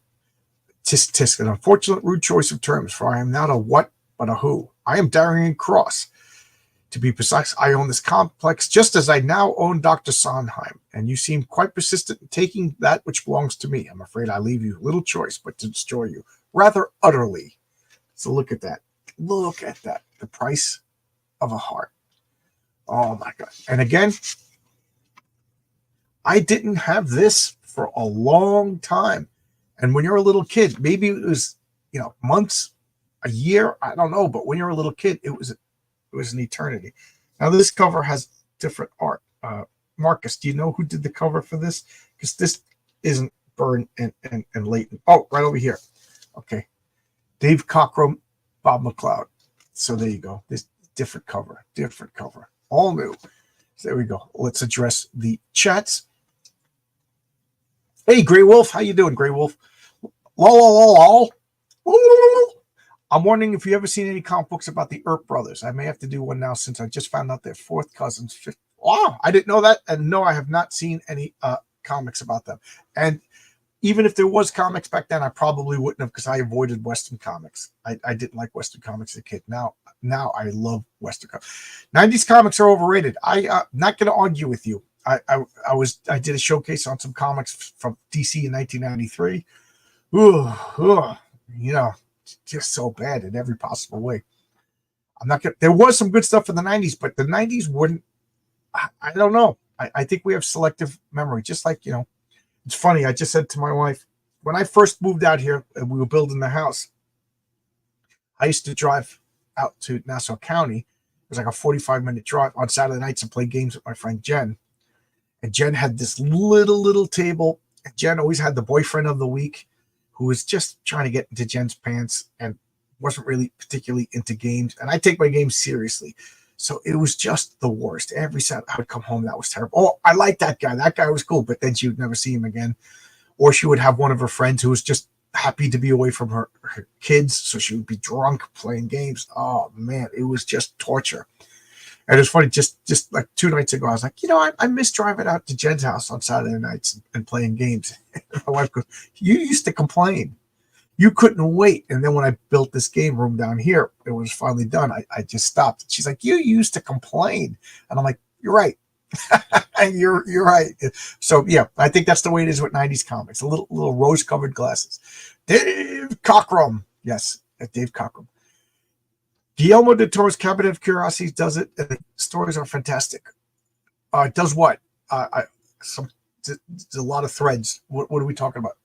Tisk tisk. An unfortunate rude choice of terms, for I am not a what, but a who. I am Darian Cross. To be precise, I own this complex just as I now own Dr. Sondheim, and you seem quite persistent in taking that which belongs to me. I'm afraid I leave you little choice but to destroy you, rather utterly. So look at that. Look at that. The price of a heart. Oh my God. And again, I didn't have this for a long time. And when you're a little kid, maybe it was, months, a year, I don't know, but when you're a little kid, it was an eternity. Now this cover has different art. Marcus, do you know who did the cover for this? Because this isn't Byrne and Layton. Oh, right over here. Okay. Dave Cockrum, Bob McLeod. So there you go. This different cover. All new. So there we go. Let's address the chats. Hey, Grey Wolf. How you doing, Grey Wolf? Lol. I'm wondering if you ever seen any comic books about the Earp brothers. I may have to do one now since I just found out they're fourth cousins. Wow, I didn't know that. And no, I have not seen any comics about them. And even if there was comics back then, I probably wouldn't have, because I avoided Western comics. I didn't like Western comics as a kid. Now I love Western comics. 90s comics are overrated. I'm not going to argue with you. I did a showcase on some comics from DC in 1993. Just so bad in every possible way. I'm not gonna. There was some good stuff in the 90s, but the 90s wouldn't. I don't know. I think we have selective memory. Just like, it's funny. I just said to my wife, when I first moved out here and we were building the house, I used to drive out to Nassau County. It was like a 45-minute drive on Saturday nights and play games with my friend Jen. And Jen had this little table. And Jen always had the boyfriend of the week who was just trying to get into Jen's pants and wasn't really particularly into games. And I take my games seriously. So it was just the worst. Every Saturday I would come home. That was terrible. Oh, I like that guy. That guy was cool. But then she would never see him again. Or she would have one of her friends who was just happy to be away from her kids. So she would be drunk playing games. Oh, man, it was just torture. And it's funny, just like 2 nights ago, I was like, I miss driving out to Jen's house on Saturday nights and playing games. And my wife goes, you used to complain. You couldn't wait. And then when I built this game room down here, it was finally done. I just stopped. She's like, you used to complain. And I'm like, you're right. you're right. So, yeah, I think that's the way it is with 90s comics. A little rose-covered glasses. Dave Cockrum. Yes, Dave Cockrum. Guillermo del Toro's Cabinet of Curiosities does it, and the stories are fantastic. It does what? There's a lot of threads. What are we talking about?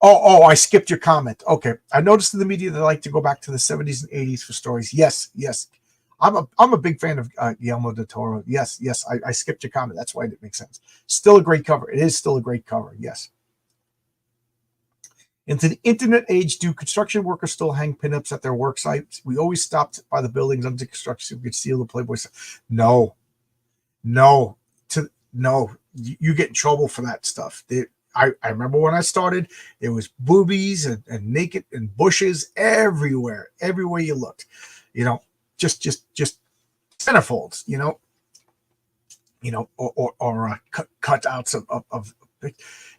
Oh, I skipped your comment. Okay. I noticed in the media they like to go back to the 70s and 80s for stories. Yes. I'm a big fan of Guillermo del Toro. Yes. I skipped your comment. That's why it didn't make sense. Still a great cover. It is still a great cover. Yes. Into the internet age, do construction workers still hang pinups at their work sites? We always stopped by the buildings under construction so we could steal the Playboy stuff. No. You get in trouble for that stuff. I remember when I started, there was boobies and naked and bushes everywhere you looked. Just centerfolds. Or cutouts of.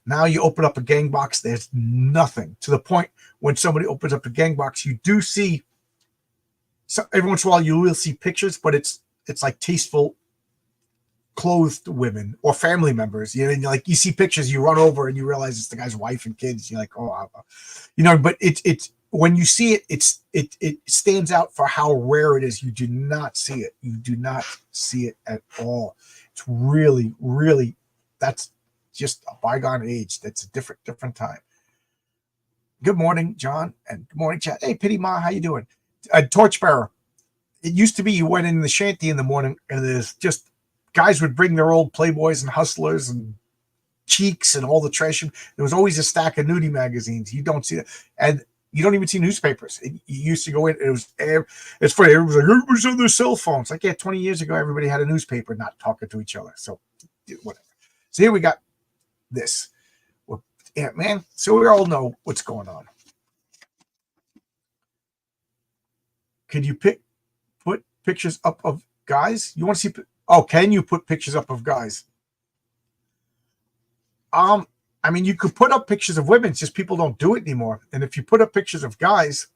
Now you open up a gang box, there's nothing, to the point when somebody opens up a gang box, you do see, so every once in a while you will see pictures, but it's like tasteful clothed women or family members. Like you see pictures, you run over and you realize it's the guy's wife and kids. You're like, oh, but it's when you see it, it stands out for how rare it is. You do not see it. You do not see it at all. It's really, really, that's just a bygone age. That's a different time. Good morning, John, and good morning, chat. Hey, Pity Ma, how you doing? Torchbearer. It used to be you went in the shanty in the morning, and there's just guys would bring their old Playboys and Hustlers and Cheeks and all the trash. There was always a stack of nudie magazines. You don't see that, and you don't even see newspapers. You used to go in. It's funny. Everybody's like, everybody's on their cell phones. Like, yeah, 20 years ago, everybody had a newspaper, not talking to each other. So, whatever. So here we got this. Yeah, man. So we all know what's going on. Can you put pictures up of guys? You want to see? Oh, can you put pictures up of guys? I mean, you could put up pictures of women. It's just people don't do it anymore. And if you put up pictures of guys,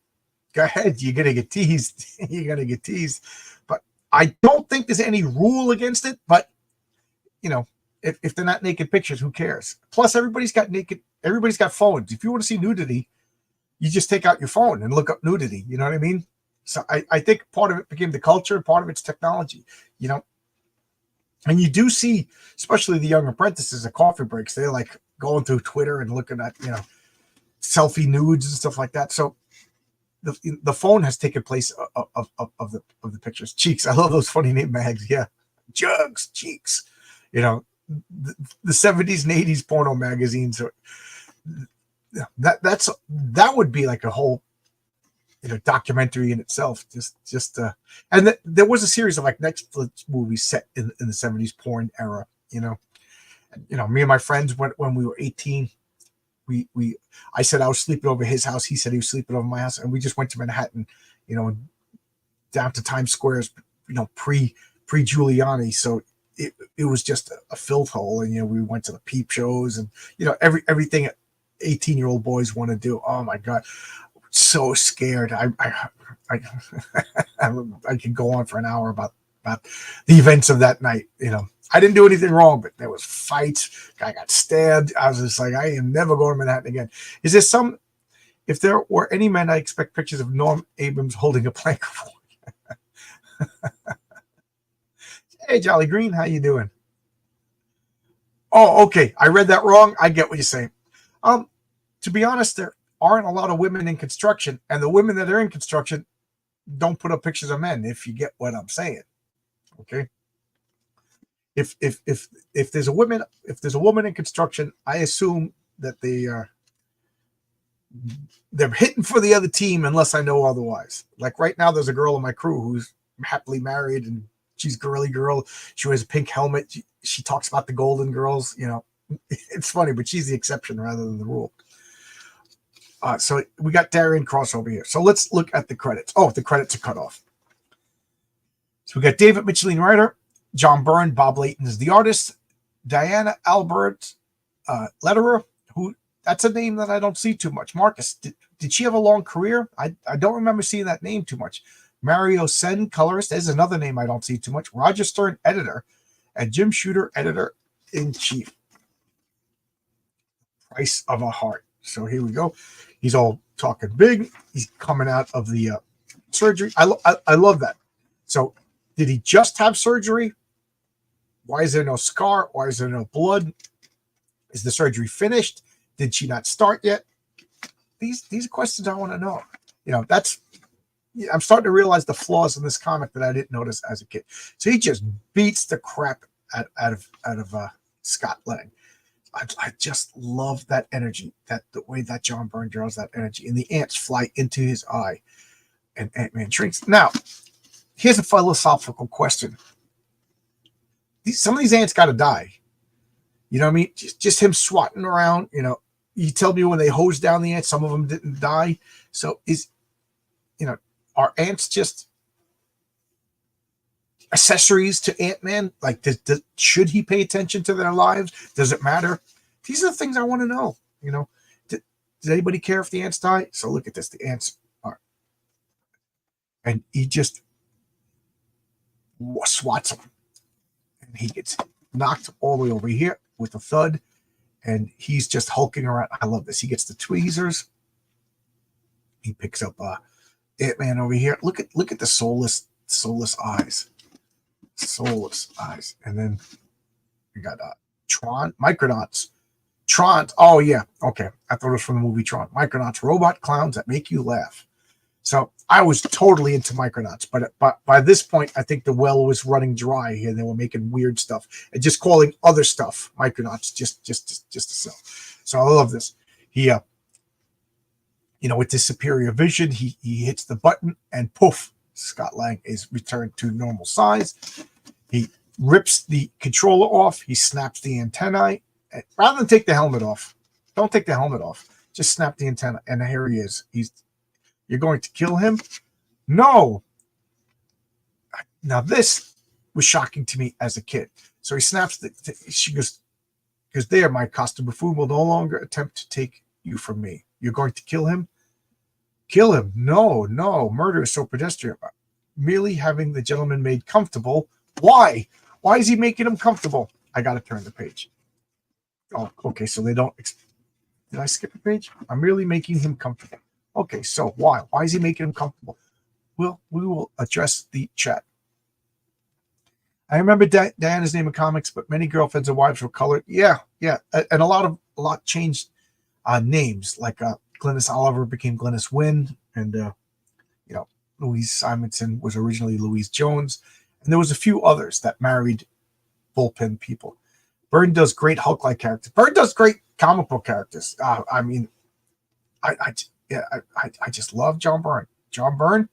go ahead. You're gonna get teased. You're gonna get teased. But I don't think there's any rule against it. But you know, if they're not naked pictures, who cares? Plus, everybody's got phones. If you want to see nudity, you just take out your phone and look up nudity. You know what I mean? So I think part of it became the culture, part of it's technology. You know, and you do see, especially the young apprentices at coffee breaks, they're like going through Twitter and looking at, selfie nudes and stuff like that. So the phone has taken place of the pictures. Cheeks, I love those funny name mags. Yeah, Jugs, Cheeks. The 70s and 80s porno magazines. That would be like a whole documentary in itself. And there was a series of like Netflix movies set in the 70s porn era. Me and my friends when we were 18. I said I was sleeping over his house. He said he was sleeping over my house, and we just went to Manhattan, down to Times Square, pre Giuliani. So it was just a filth hole, and we went to the peep shows and everything 18-year-old boys want to do. Oh my God, so scared. I I could go on for an hour about the events of that night. I didn't do anything wrong, but there was fights. Guy got stabbed. I was just like, I am never going to Manhattan again. If there were any men, I expect pictures of Norm Abrams holding a plank of wood. Hey, Jolly Green, how you doing? Oh, okay. I read that wrong. I get what you're saying. To be honest, there aren't a lot of women in construction, and the women that are in construction don't put up pictures of men, if you get what I'm saying. Okay. If there's a woman in construction, I assume that they're hitting for the other team unless I know otherwise. Like right now, there's a girl in my crew who's happily married and she's girly girl. She wears a pink helmet. She talks about the Golden Girls. It's funny, but she's the exception rather than the rule. So we got Darien Cross over here. So let's look at the credits. Oh, the credits are cut off. So we got David Micheline writer, John Byrne, Bob Layton is the artist, Diana Albert letterer, who that's a name that I don't see too much. Marcus, did she have a long career? I don't remember seeing that name too much. Mario Sen, colorist, there's another name I don't see too much. Roger Stern, editor, and Jim Shooter, editor-in-chief. Price of a Heart. So here we go. He's all talking big. He's coming out of the surgery. I love that. So did he just have surgery? Why is there no scar? Why is there no blood? Is the surgery finished? Did she not start yet? These are questions I want to know. I'm starting to realize the flaws in this comic that I didn't notice as a kid. So he just beats the crap out of Scott Lang. I just love that energy, the way that John Byrne draws that energy, and the ants fly into his eye, and Ant-Man shrinks. Now, here's a philosophical question. Some of these ants got to die. You know what I mean? Just him swatting around. You tell me when they hose down the ants, some of them didn't die. So are ants just accessories to Ant-Man? Like, should he pay attention to their lives? Does it matter? These are the things I want to know. Does anybody care if the ants die? So look at this. The ants are, and he just swats them, and he gets knocked all the way over here with a thud, and he's just hulking around. I love this. He gets the tweezers. He picks up Ant-Man over here. Look at the soulless eyes. Soulless eyes. And then we got Tron, Micronauts. Tron. Oh yeah. Okay. I thought it was from the movie Tron. Micronauts, robot clowns that make you laugh. So I was totally into Micronauts, but by this point, I think the well was running dry here. They were making weird stuff and just calling other stuff Micronauts just to sell. So I love this. He with this superior vision, he hits the button and poof, Scott Lang is returned to normal size. He rips the controller off. He snaps the antennae. Rather than take the helmet off, don't take the helmet off. Just snap the antenna. And here he is. You're going to kill him? No. Now this was shocking to me as a kid. So he snaps she goes, there, my costume buffoon will no longer attempt to take you from me. You're going to kill him? Kill him. No, no. Murder is so pedestrian. Merely having the gentleman made comfortable. Why? Why is he making him comfortable? I got to turn the page. Oh, okay. So they don't. Did I skip a page? I'm merely making him comfortable. Okay. So why? Why is he making him comfortable? Well, we will address the chat. I remember Diana's name in comics, but many girlfriends and wives were colored. Yeah, yeah. And a lot changed names. Like Glynis Oliver became Glynis Wynn, and Louise Simonson was originally Louise Jones, and there was a few others that married bullpen people. Byrne does great Hulk-like characters. Byrne does great comic book characters. I just love John Byrne. John Byrne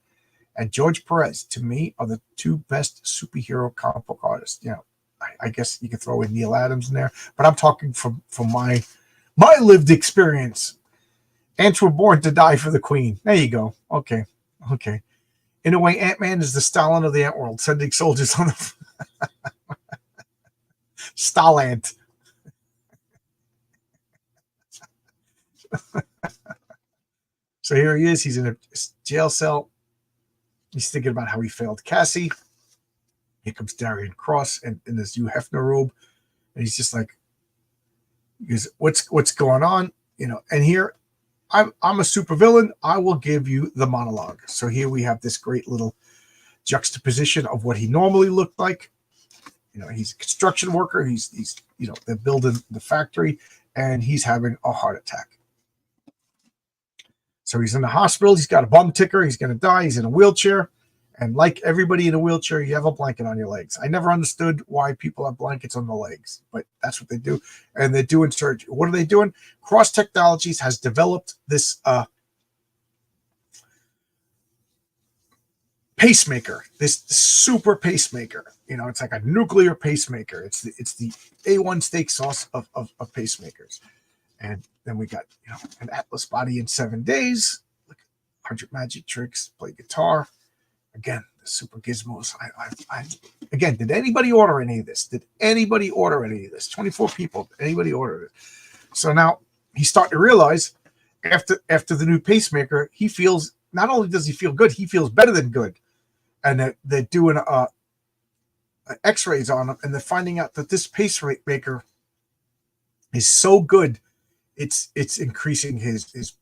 and George Perez, to me, are the two best superhero comic book artists. I guess you could throw in Neil Adams in there, but I'm talking from my lived experience. Ants were born to die for the queen. There you go. Okay. In a way, Ant-Man is the Stalin of the ant world, sending soldiers on the Stalant. So here he is. He's in a jail cell. He's thinking about how he failed Cassie. Here comes Darian Cross in his Hugh Hefner robe, and he's just like, "What's going on?" And here, I'm a supervillain. I will give you the monologue. So here we have this great little juxtaposition of what he normally looked like. He's a construction worker. He's they're building the factory, and he's having a heart attack. So he's in the hospital. He's got a bum ticker. He's going to die. He's in a wheelchair. And like everybody in a wheelchair, you have a blanket on your legs. I never understood why people have blankets on the legs, but that's what they do. And they're doing surgery. What are they doing? Cross Technologies has developed this pacemaker, this super pacemaker. It's like a nuclear pacemaker. It's the A1 steak sauce of pacemakers. And then we got an Atlas body in 7 days. Look, 100 magic tricks. Play guitar. Again, the super gizmos. Again, did anybody order any of this? 24 people. Did anybody order it? So now he's starting to realize after the new pacemaker, he feels, not only does he feel good, he feels better than good. And they're doing x-rays on him, and they're finding out that this pacemaker is so good, it's increasing his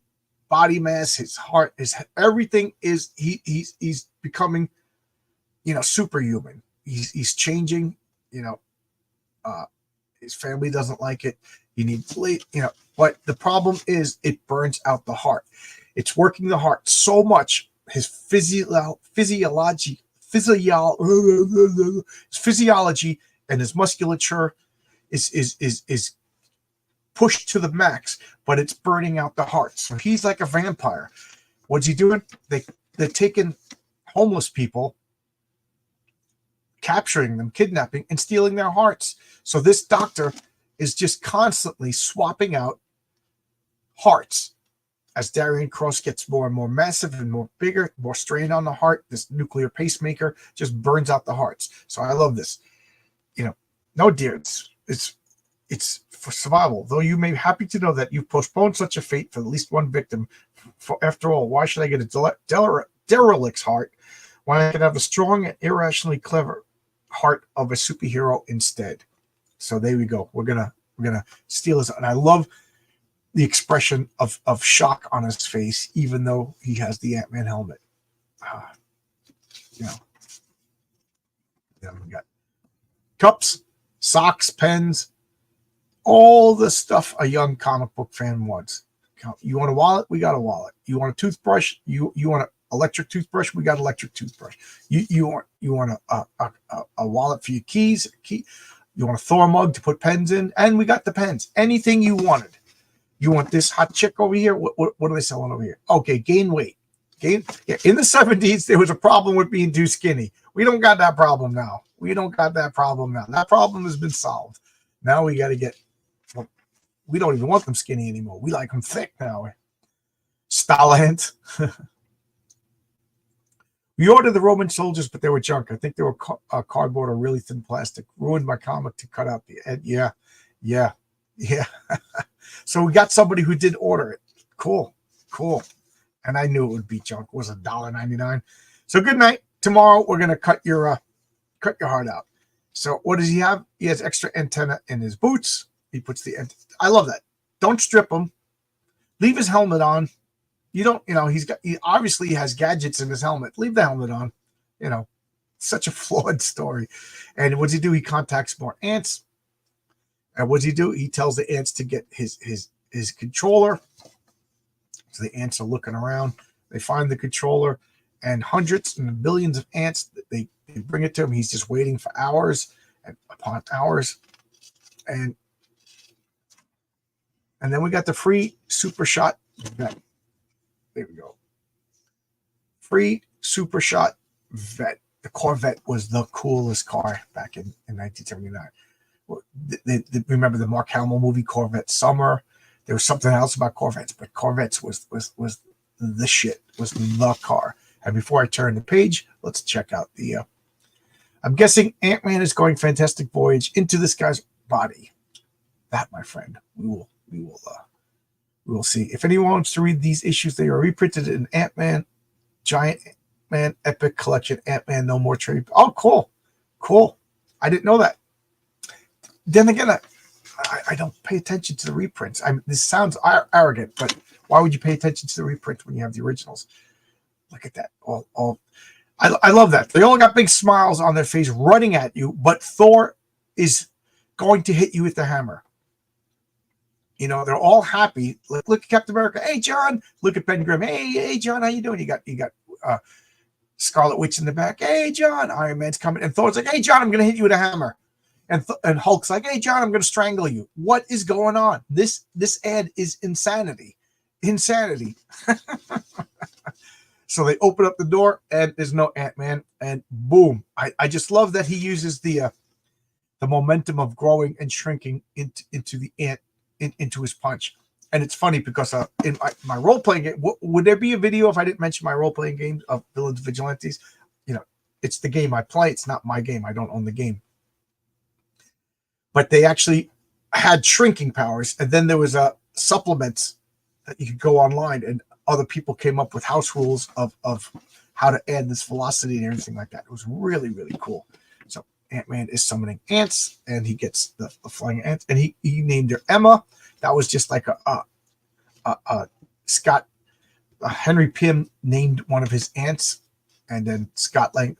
body mass, his heart, his everything is he's becoming superhuman. He's changing. His family doesn't like it. You need sleep. But the problem is it burns out the heart. It's working the heart so much. His physiology and his musculature is pushed to the max, but it's burning out the heart. So he's like a vampire. What's he doing? They're taking homeless people, capturing them, kidnapping, and stealing their hearts. So this doctor is just constantly swapping out hearts. As Darian Cross gets more and more massive and more bigger, more strain on the heart, this nuclear pacemaker just burns out the hearts. So I love this. No, dear, it's for survival. Though you may be happy to know that you've postponed such a fate for at least one victim. For after all, why should I get a derelict's heart when I can have a strong and irrationally clever heart of a superhero instead? So there we go. We're gonna steal his, and I love the expression of shock on his face, even though he has the Ant-Man helmet. We got cups, socks, pens, all the stuff a young comic book fan wants. You want a wallet? We got a wallet. You want a toothbrush? You want an electric toothbrush? We got electric toothbrush. You want a wallet for your keys? You want a Thor mug to put pens in? And we got the pens. Anything you wanted. You want this hot chick over here? What are they selling over here? Okay, gain weight. In the 70s, there was a problem with being too skinny. We don't got that problem now. That problem has been solved. Now we got to get, we don't even want them skinny anymore. We like them thick now. Stallant. We ordered the Roman soldiers, but they were junk. I think they were cardboard or really thin plastic. Ruined my comic to cut out the end. Yeah. So we got somebody who did order it. Cool. and I knew it would be junk. It was $1.99. So good night. Tomorrow we're gonna cut your heart out. So what does he have? He has extra antenna in his boots. He puts the I love that. Don't strip him. Leave his helmet on. You don't, he obviously has gadgets in his helmet. Leave the helmet on. Such a flawed story. And what does he do? He contacts more ants. And what does he do? He tells the ants to get his controller. So the ants are looking around. They find the controller, and hundreds and billions of ants, they bring it to him. He's just waiting for hours and upon hours. And then we got the free Super Shot Vet. There we go. Free Super Shot Vet. The Corvette was the coolest car back in 1979. Remember the Mark Hamill movie Corvette Summer? There was something else about Corvettes, but Corvettes was the shit, was the car. And before I turn the page, let's check out the. I'm guessing Ant-Man is going fantastic voyage into this guy's body. That, my friend, we will see. If anyone wants to read these issues, they are reprinted in Ant-Man, Giant Man Epic Collection, Ant-Man No More Trade. Oh, cool. I didn't know that. Then again, I don't pay attention to the reprints. This sounds arrogant, but why would you pay attention to the reprints when you have the originals? Look at that. I love that. They all got big smiles on their face running at you, but Thor is going to hit you with the hammer. They're all happy. Look at Captain America. Hey, John. Look at Ben Grimm. Hey, John. How you doing? You got Scarlet Witch in the back. Hey, John. Iron Man's coming. And Thor's like, hey, John, I'm going to hit you with a hammer. And Hulk's like, hey, John, I'm going to strangle you. What is going on? This ad is insanity. So they open up the door, and there's no Ant-Man, and boom. I just love that he uses the momentum of growing and shrinking into the ant, into his punch. And it's funny because in my role-playing game, would there be a video if I didn't mention my role-playing game of Villains Vigilantes? It's the game I play. It's not my game. I don't own the game. But they actually had shrinking powers, and then there was supplements that you could go online, and other people came up with house rules of how to add this velocity and everything like that. It was really, really cool. So Ant-Man is summoning ants, and he gets the flying ants, and he named her Emma. That was just like Scott Henry Pym named one of his ants, and then Scott Lang.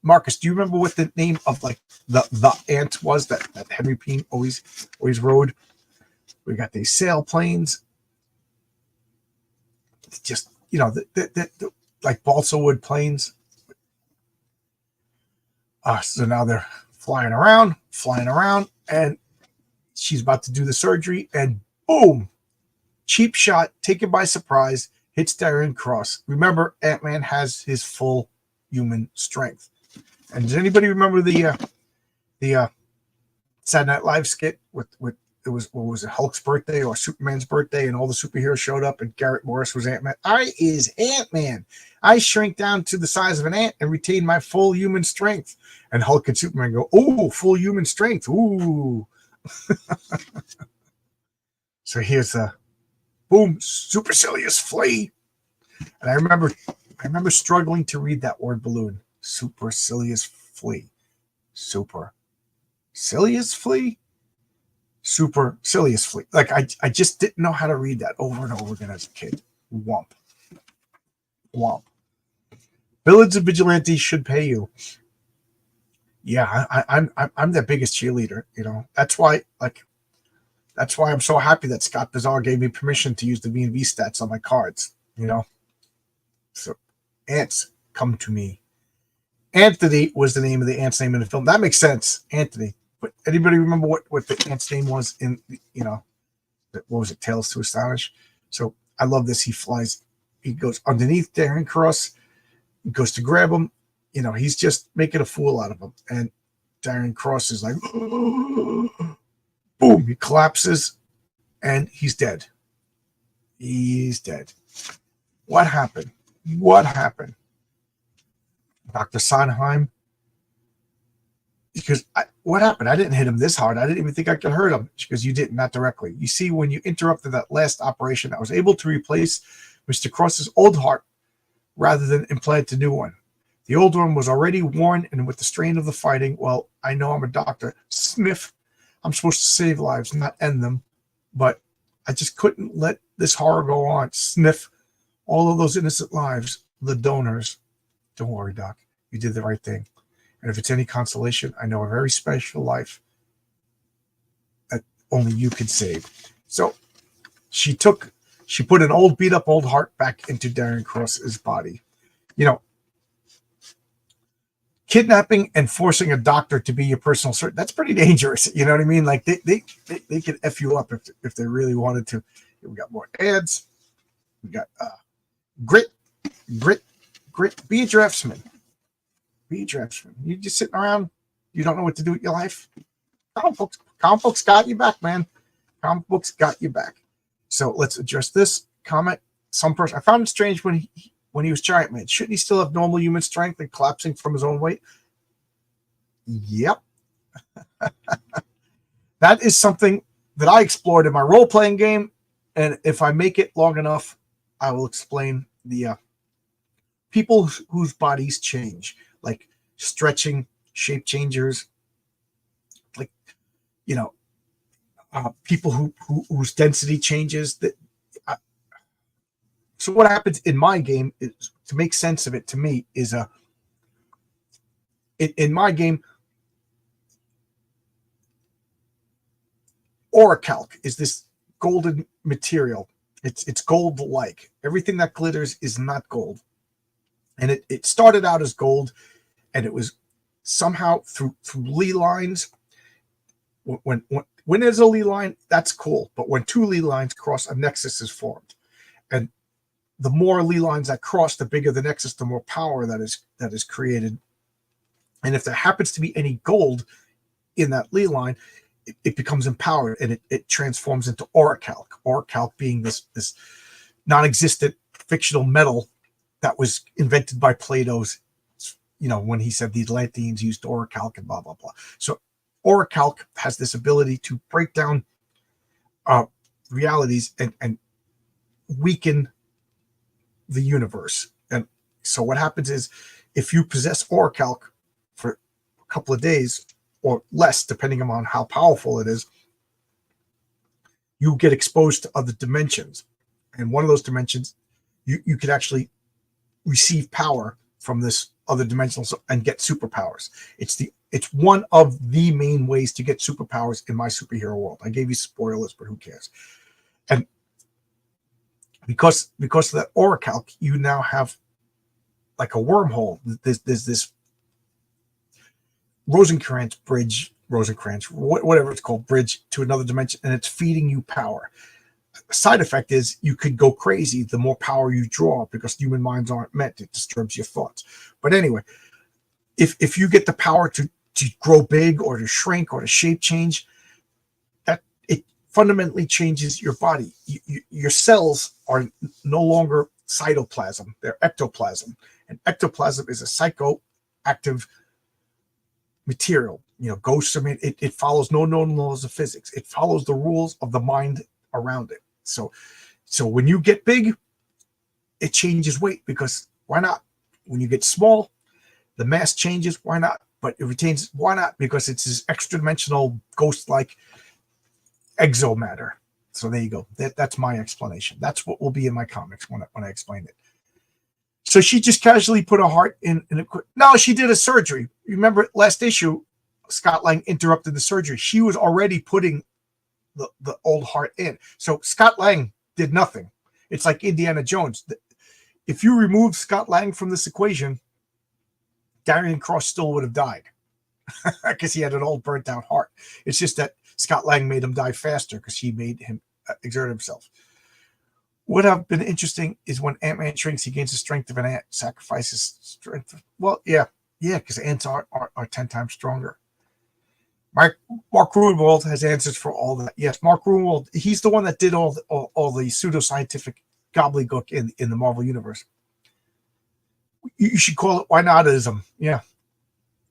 Marcus, do you remember what the name of like the ant was that Henry Pym always rode? We got these sailplanes. Just the like balsa wood planes. So now they're flying around, and she's about to do the surgery, and boom, cheap shot, taken by surprise, hits Darren Cross. Remember, Ant-Man has his full human strength. And does anybody remember the Saturday Night Live skit with it was Hulk's birthday or Superman's birthday, and all the superheroes showed up, and Garrett Morris was Ant-Man. I is Ant-Man. I shrink down to the size of an ant and retain my full human strength. And Hulk and Superman go, oh, full human strength. Ooh. So here's a boom, supercilious flea. And I remember struggling to read that word balloon. Supercilious flea. Supercilious flea? Supercilious flea. Like I just didn't know how to read that over and over again as a kid. Womp. Villains and Vigilantes should pay you. Yeah, I'm their biggest cheerleader. That's why I'm so happy that Scott Bizarre gave me permission to use the V&V stats on my cards. So ants come to me. Anthony was the name of the ant's name in the film. That makes sense, Anthony. But anybody remember what the ant's name was in what was it, Tales to Astonish? So I love this. He flies. He goes underneath Darren Cross. He goes to grab him. He's just making a fool out of him. And Darren Cross is like, boom, he collapses, and he's dead. What happened? Dr. Sondheim? Because what happened? I didn't hit him this hard. I didn't even think I could hurt him because you didn't, not directly. You see, when you interrupted that last operation, I was able to replace Mr. Cross's old heart rather than implant a new one. The old one was already worn, and with the strain of the fighting, well, I know I'm a doctor. Sniff. I'm supposed to save lives, not end them. But I just couldn't let this horror go on. Sniff. All of those innocent lives, the donors. Don't worry, Doc. You did the right thing. And if it's any consolation, I know a very special life that only you could save. So she put an old beat up old heart back into Darren Cross's body. You know, kidnapping and forcing a doctor to be your personal surgeon, that's pretty dangerous. You know what I mean? Like they could F you up if they really wanted to. Here we got more ads. We got grit. Be a draftsman. Be a draftsman. You're just sitting around. You don't know what to do with your life. Comic books got you back, man. Comic books got you back. So let's address this comment. Some person, I found it strange when he was Giant Man. Shouldn't he still have normal human strength and collapsing from his own weight? Yep. That is something that I explored in my role-playing game. And if I make it long enough, I will explain the people whose bodies change, like stretching, shape changers, like, you know, people whose density changes. So what happens in my game is, to make sense of it to me, is in my game, Orichalc is this golden material. It's gold-like. Everything that glitters is not gold. And it started out as gold, and it was somehow through Lie lines. When there's a Lie line, that's cool. But when two Lie lines cross, a nexus is formed. And the more Lie lines that cross, the bigger the nexus, the more power that is created. And if there happens to be any gold in that Lie line, it becomes empowered, and it transforms into Orichalc. Orichalc being this non-existent fictional metal that was invented by Plato's, when he said the Atlanteans used Orichalc and blah, blah, blah. So Orichalc has this ability to break down realities and weaken the universe. And so what happens is, if you possess Orichalc for a couple of days or less, depending on how powerful it is, you get exposed to other dimensions. And one of those dimensions, you could actually receive power from this other dimension and get superpowers. It's one of the main ways to get superpowers in my superhero world. I gave you spoilers, but who cares? And because of that Orichalc, you now have like a wormhole. There's this Rosencrantz, whatever it's called, bridge to another dimension, and it's feeding you power. The side effect is you could go crazy the more power you draw, because human minds aren't meant. It disturbs your thoughts. But anyway, if you get the power to grow big or to shrink or to shape change, that it fundamentally changes your body. Your cells are no longer cytoplasm, they're ectoplasm. And ectoplasm is a psychoactive material. Ghosts, it follows no known laws of physics. It follows the rules of the mind around it. So when you get big, it changes weight, because why not? When you get small, the mass changes. Why not? But it retains. Why not? Because it's this extra-dimensional ghost-like exomatter. So there you go. That's my explanation. That's what will be in my comics when I explain it. So she just casually put a heart in a. No, she did a surgery. Remember last issue, Scott Lang interrupted the surgery. She was already putting the old heart in. So Scott Lang did nothing. It's like Indiana Jones. If you remove Scott Lang from this equation, Darian Cross still would have died because he had an old burnt out heart. It's just that Scott Lang made him die faster because he made him exert himself. What have been interesting is when Ant-Man shrinks, he gains the strength of an ant, sacrifices strength. Well, yeah, because ants are 10 times stronger. Mark Gruenwald has answers for all that. Yes, Mark Gruenwald, he's the one that did all the pseudoscientific gobbledygook in the Marvel Universe. You should call it why notism. Yeah.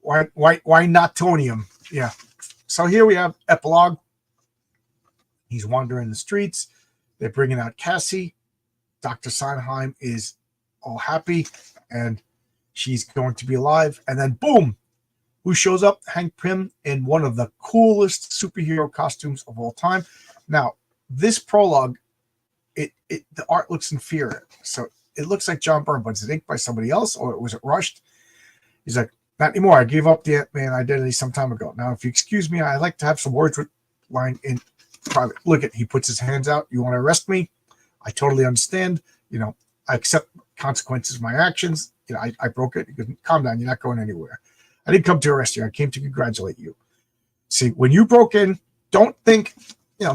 Why notonium? Yeah. So here we have epilogue. He's wandering the streets. They're bringing out Cassie. Dr. Sondheim is all happy and she's going to be alive. And then boom, who shows up? Hank Pym in one of the coolest superhero costumes of all time. Now, this prologue, the art looks inferior. So it looks like John Byrne, but is it inked by somebody else or was it rushed? He's like, not anymore. I gave up the Ant-Man identity some time ago. Now, if you excuse me, I'd like to have some words with line in private. Look at, he puts his hands out. You want to arrest me? I totally understand. I accept consequences of my actions. I broke it. He goes, calm down. You're not going anywhere. I didn't come to arrest you. I came to congratulate you. See, when you broke in, don't think,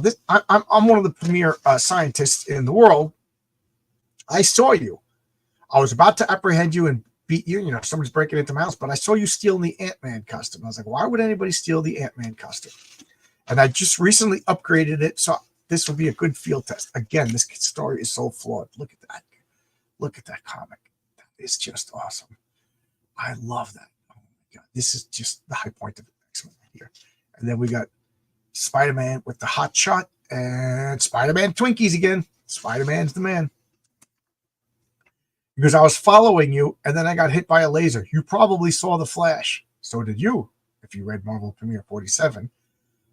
this. I'm one of the premier scientists in the world. I saw you. I was about to apprehend you and beat you. Somebody's breaking into my house, but I saw you stealing the Ant-Man costume. I was like, why would anybody steal the Ant-Man costume? And I just recently upgraded it, so this will be a good field test. Again, this story is so flawed. Look at that. Look at that comic. That is just awesome. I love that. Oh my God. This is just the high point of X-Men right here. And then we got Spider-Man with the hot shot and Spider-Man Twinkies again. Spider-Man's the man. Because I was following you and then I got hit by a laser. You probably saw the Flash. So did you, if you read Marvel Premiere 47.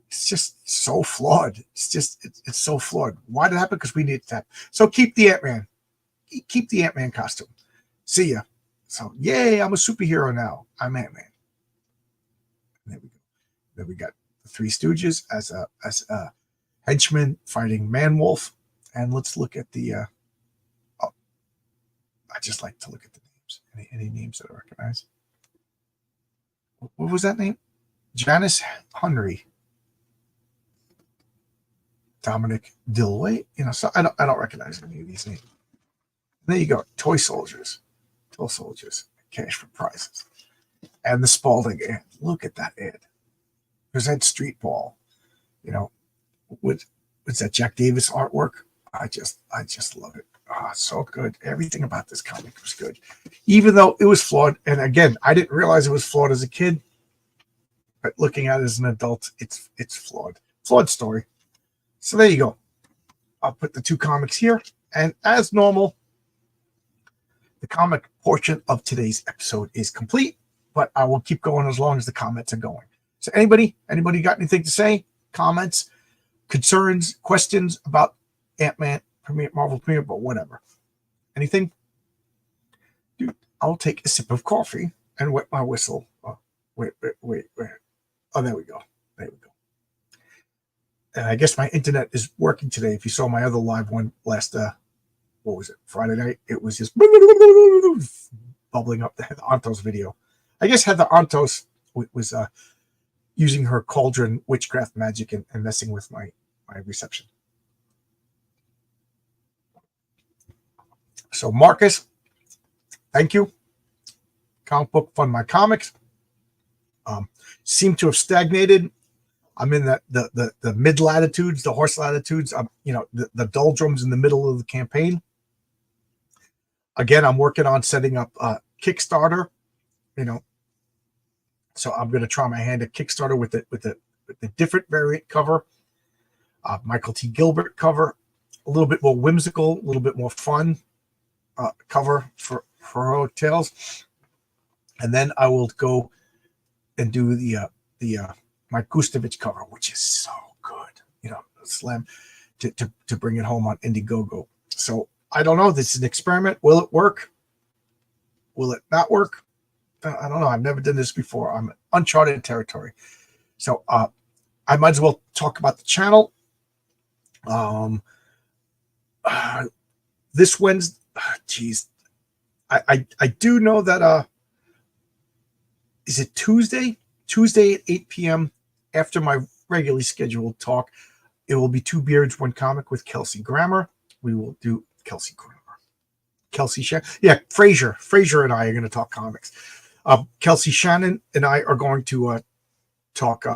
It's just so flawed. It's so flawed. Why did it happen? Because we need to have. So keep the Ant-Man. Keep the Ant-Man costume. See ya. So yay, I'm a superhero now. I'm Ant-Man. There we go. Then we got the Three Stooges as a henchman fighting Man-Wolf. And let's look at the I just like to look at the names. Any names that I recognize? What was that name? Janice Henry. Dominic Dillway. So I don't recognize any of these names. There you go. Toy Soldiers. Toy Soldiers. Cash for prizes. And the Spalding ad. Look at that ad. There's that Street Ball. With that Jack Davis artwork. I just love it. So good. Everything about this comic was good. Even though it was flawed. And again, I didn't realize it was flawed as a kid. But looking at it as an adult, it's flawed. Flawed story. So there you go. I'll put the two comics here. And as normal, the comic portion of today's episode is complete. But I will keep going as long as the comments are going. So anybody got anything to say? Comments, concerns, questions about Ant-Man, Marvel Premiere, but whatever. Anything? Dude, I'll take a sip of coffee and wet my whistle. Oh, wait. Oh, there we go. And I guess my internet is working today. If you saw my other live one last, what was it, Friday night? It was just bubbling up the Heather Antos video. I guess Heather Antos was using her cauldron witchcraft magic and messing with my reception. So Marcus, thank you. Comic Book Fund My Comics seem to have stagnated. I'm in the mid latitudes, the horse latitudes. The doldrums in the middle of the campaign. Again, I'm working on setting up Kickstarter. So I'm going to try my hand at Kickstarter with the different variant cover, Michael T. Gilbert cover, a little bit more whimsical, a little bit more fun cover for Heroic Tales, and then I will go and do the Mike Gustovich cover, which is so good. Slam to bring it home on Indiegogo. So I don't know. This is an experiment. Will it work? Will it not work? I don't know. I've never done this before. I'm in uncharted territory. So I might as well talk about the channel. This Wednesday, geez, I do know that is it Tuesday? Tuesday at 8 p.m. after my regularly scheduled talk, it will be Two Beards, One Comic with Kelsey Grammer. We will do Kelsey Shannon. Yeah, Frazier and I are going to talk comics. Kelsey Shannon and I are going to talk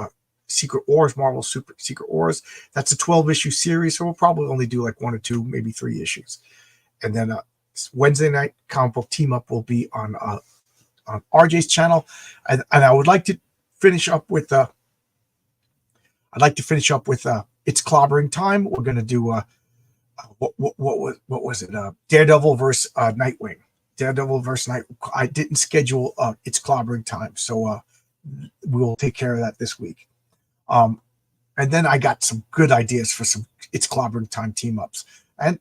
Secret Wars, Marvel Secret Wars. That's a 12-issue series, so we'll probably only do like 1 or 2, maybe 3 issues. And then Wednesday night comic book team up will be on RJ's channel, and I would like to finish up with It's Clobbering Time. We're going to do what was it? Daredevil versus Nightwing. Daredevil versus Night. I didn't schedule its clobbering time, so we'll take care of that this week. And then I got some good ideas for some its clobbering time team ups, and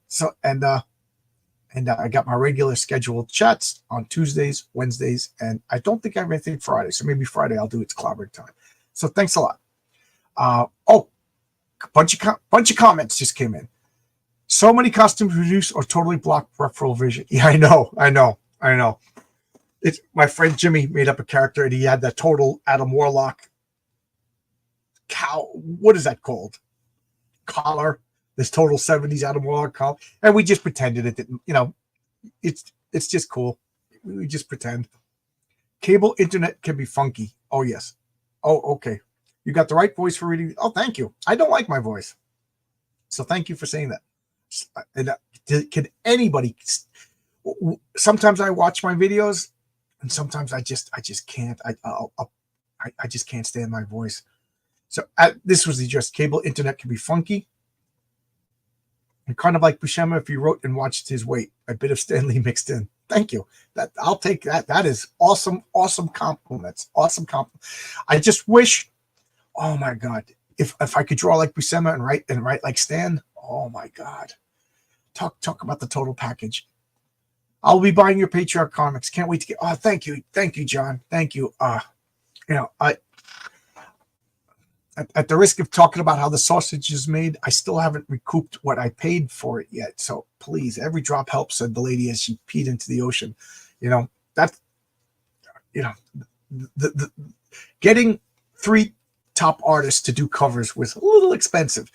I got my regular scheduled chats on Tuesdays, Wednesdays, and I don't think I have anything Friday. So maybe Friday I'll do its clobbering time. So thanks a lot. Bunch of comments just came in. So many costumes produced or totally block peripheral vision. Yeah, I know. It's my friend Jimmy made up a character and he had that total Adam Warlock cow. What is that called? Collar. This total 70s Adam Warlock collar. And we just pretended it didn't, it's just cool. We just pretend. Cable internet can be funky. Oh, yes. Oh, okay. You got the right voice for reading. Oh, thank you. I don't like my voice. So thank you for saying that. And can anybody? Sometimes I watch my videos, and sometimes I just can't. I just can't stand my voice. So this was the just cable internet can be funky. And kind of like Buscema if you wrote and watched his weight, a bit of Stanley mixed in. Thank you. That I'll take that. That is awesome. Awesome compliments. Awesome compliment. I just wish. Oh my God. If I could draw like Buscema and write like Stan. Oh my God. Talk about the total package. I'll be buying your Patriarch comics. Can't wait to get. Oh, thank you, John. Thank you. I at the risk of talking about how the sausage is made, I still haven't recouped what I paid for it yet. So please, every drop helps, said the lady as she peed into the ocean. That's the getting 3 top artists to do covers was a little expensive.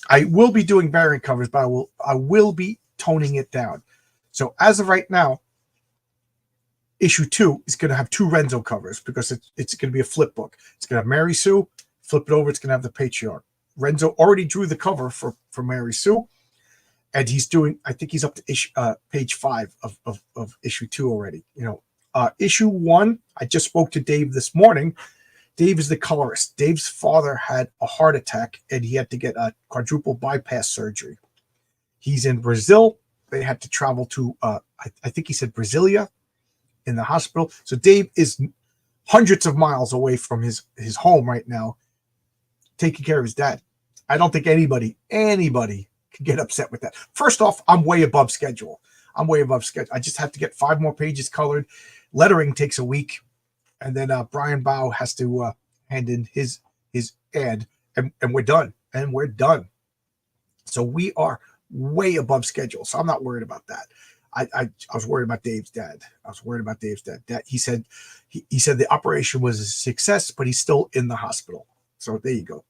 I will be doing variant covers, but I will be toning it down. So as of right now, issue 2 is going to have 2 Renzo covers because it's going to be a flip book. It's going to have Mary Sue. Flip it over, it's going to have the Patriarch. Renzo already drew the cover for Mary Sue, and he's doing. I think he's up to page 5 of issue 2 already. Issue 1. I just spoke to Dave this morning. Dave is the colorist. Dave's father had a heart attack and he had to get a quadruple bypass surgery. He's in Brazil. They had to travel to, I think he said Brasilia in the hospital. So Dave is hundreds of miles away from his home right now, taking care of his dad. I don't think anybody can get upset with that. First off, I'm way above schedule. I just have to get 5 more pages colored. Lettering takes a week. And then Brian Bow has to hand in his ad, and we're done. So we are way above schedule. So I'm not worried about that. I was worried about Dave's dad. He said the operation was a success, but he's still in the hospital. So there you go.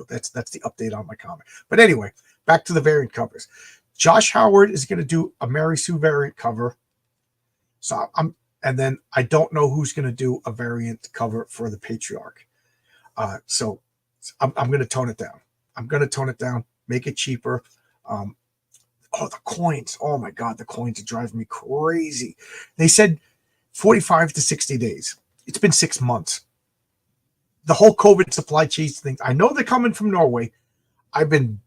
That's the update on my comic. But anyway, back to the variant covers. Josh Howard is going to do a Mary Sue variant cover. So and then I don't know who's going to do a variant cover for the Patriarch. So I'm going to tone it down. Make it cheaper. The coins. Oh my God, the coins are driving me crazy. They said 45 to 60 days. It's been 6 months. The whole COVID supply chain thing. I know they're coming from Norway. I've been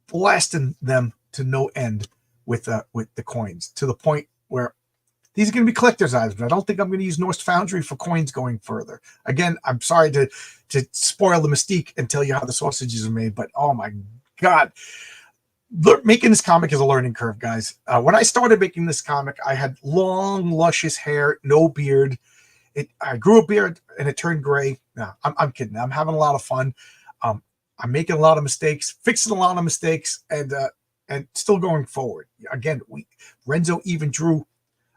blasting them to no end with the coins, to the point where these are going to be collector's items. I don't think I'm going to use Norse Foundry for coins going further. Again, I'm sorry to spoil the mystique and tell you how the sausages are made, but oh my God. Making this comic is a learning curve, guys. When I started making this comic, I had long, luscious hair, no beard. I grew a beard and it turned gray. No, I'm kidding. I'm having a lot of fun. I'm making a lot of mistakes, fixing a lot of mistakes, and still going forward. Again, Renzo even drew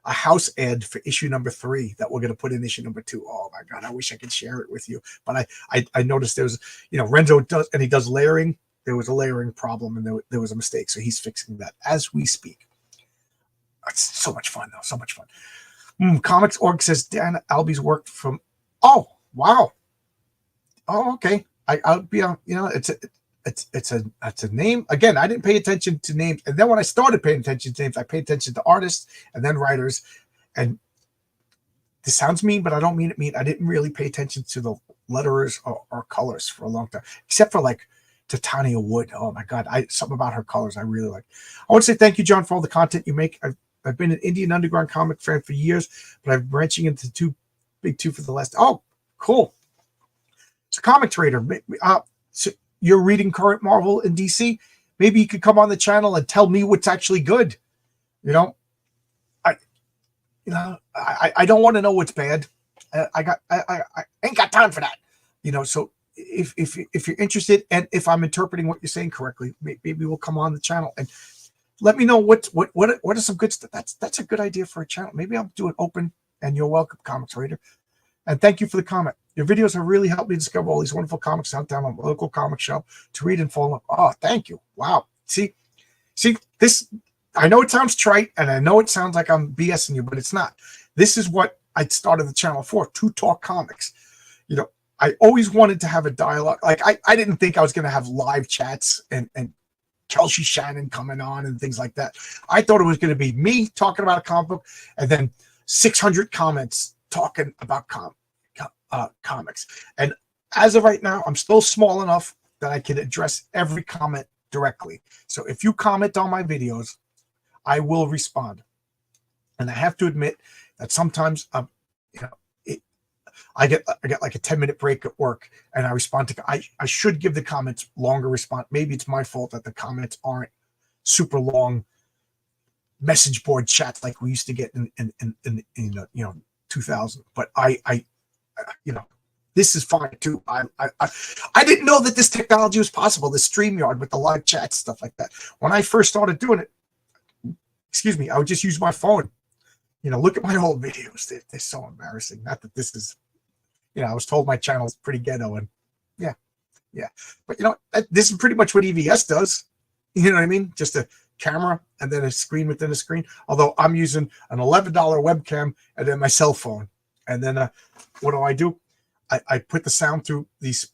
a house ad for issue number 3 that we're going to put in issue number 2. Oh my God, I wish I could share it with you. But I noticed there was, Renzo does, and he does layering. There was a layering problem and there was a mistake. So he's fixing that as we speak. It's so much fun though. So much fun. Comics.org says Dan Albie's worked from, oh, wow. Oh, okay. I'll be on, it's a name. Again, I didn't pay attention to names. And then when I started paying attention to names, I paid attention to artists and then writers. And this sounds mean, but I don't mean it mean. I didn't really pay attention to the letterers or colors for a long time, except for like Titania Wood. Oh my God, something about her colors I really like. I want to say thank you, John, for all the content you make. I've been an Indian Underground comic fan for years, but I'm branching into Big Two for the last. Oh, cool. So, Comic Trader, so you're reading current Marvel and DC. Maybe you could come on the channel and tell me what's actually good. You know, I don't want to know what's bad. I ain't got time for that. So if you're interested, and if I'm interpreting what you're saying correctly, maybe we'll come on the channel and let me know what are some good stuff. That's a good idea for a channel. Maybe I'll do an open, and you're welcome, Comics Trader. And thank you for the comment. Your videos have really helped me discover all these wonderful comics out down on my local comic shop to read and fall in love. Oh, thank you. Wow. See this. I know it sounds trite, and I know it sounds like I'm BSing you, but it's not. This is what I started the channel for, to talk comics. I always wanted to have a dialogue. Like I didn't think I was going to have live chats and Kelsey Shannon coming on and things like that. I thought it was going to be me talking about a comic book and then 600 comments talking about comics. And as of right now, I'm still small enough that I can address every comment directly. So if you comment on my videos, I will respond. And I have to admit that sometimes I get like a 10-minute break at work and I respond to, I should give the comments longer response. Maybe it's my fault that the comments aren't super long message board chats like we used to get in 2000. But this is fine too. I didn't know that this technology was possible, this StreamYard with the live chat stuff like that. When I first started doing it, I would just use my phone. Look at my old videos. They're so embarrassing. Not that this is, I was told my channel is pretty ghetto, and yeah. But this is pretty much what EVS does. You know what I mean? Just a camera and then a screen within a screen. Although I'm using an $11 webcam and then my cell phone. And then what do? I put the sound through these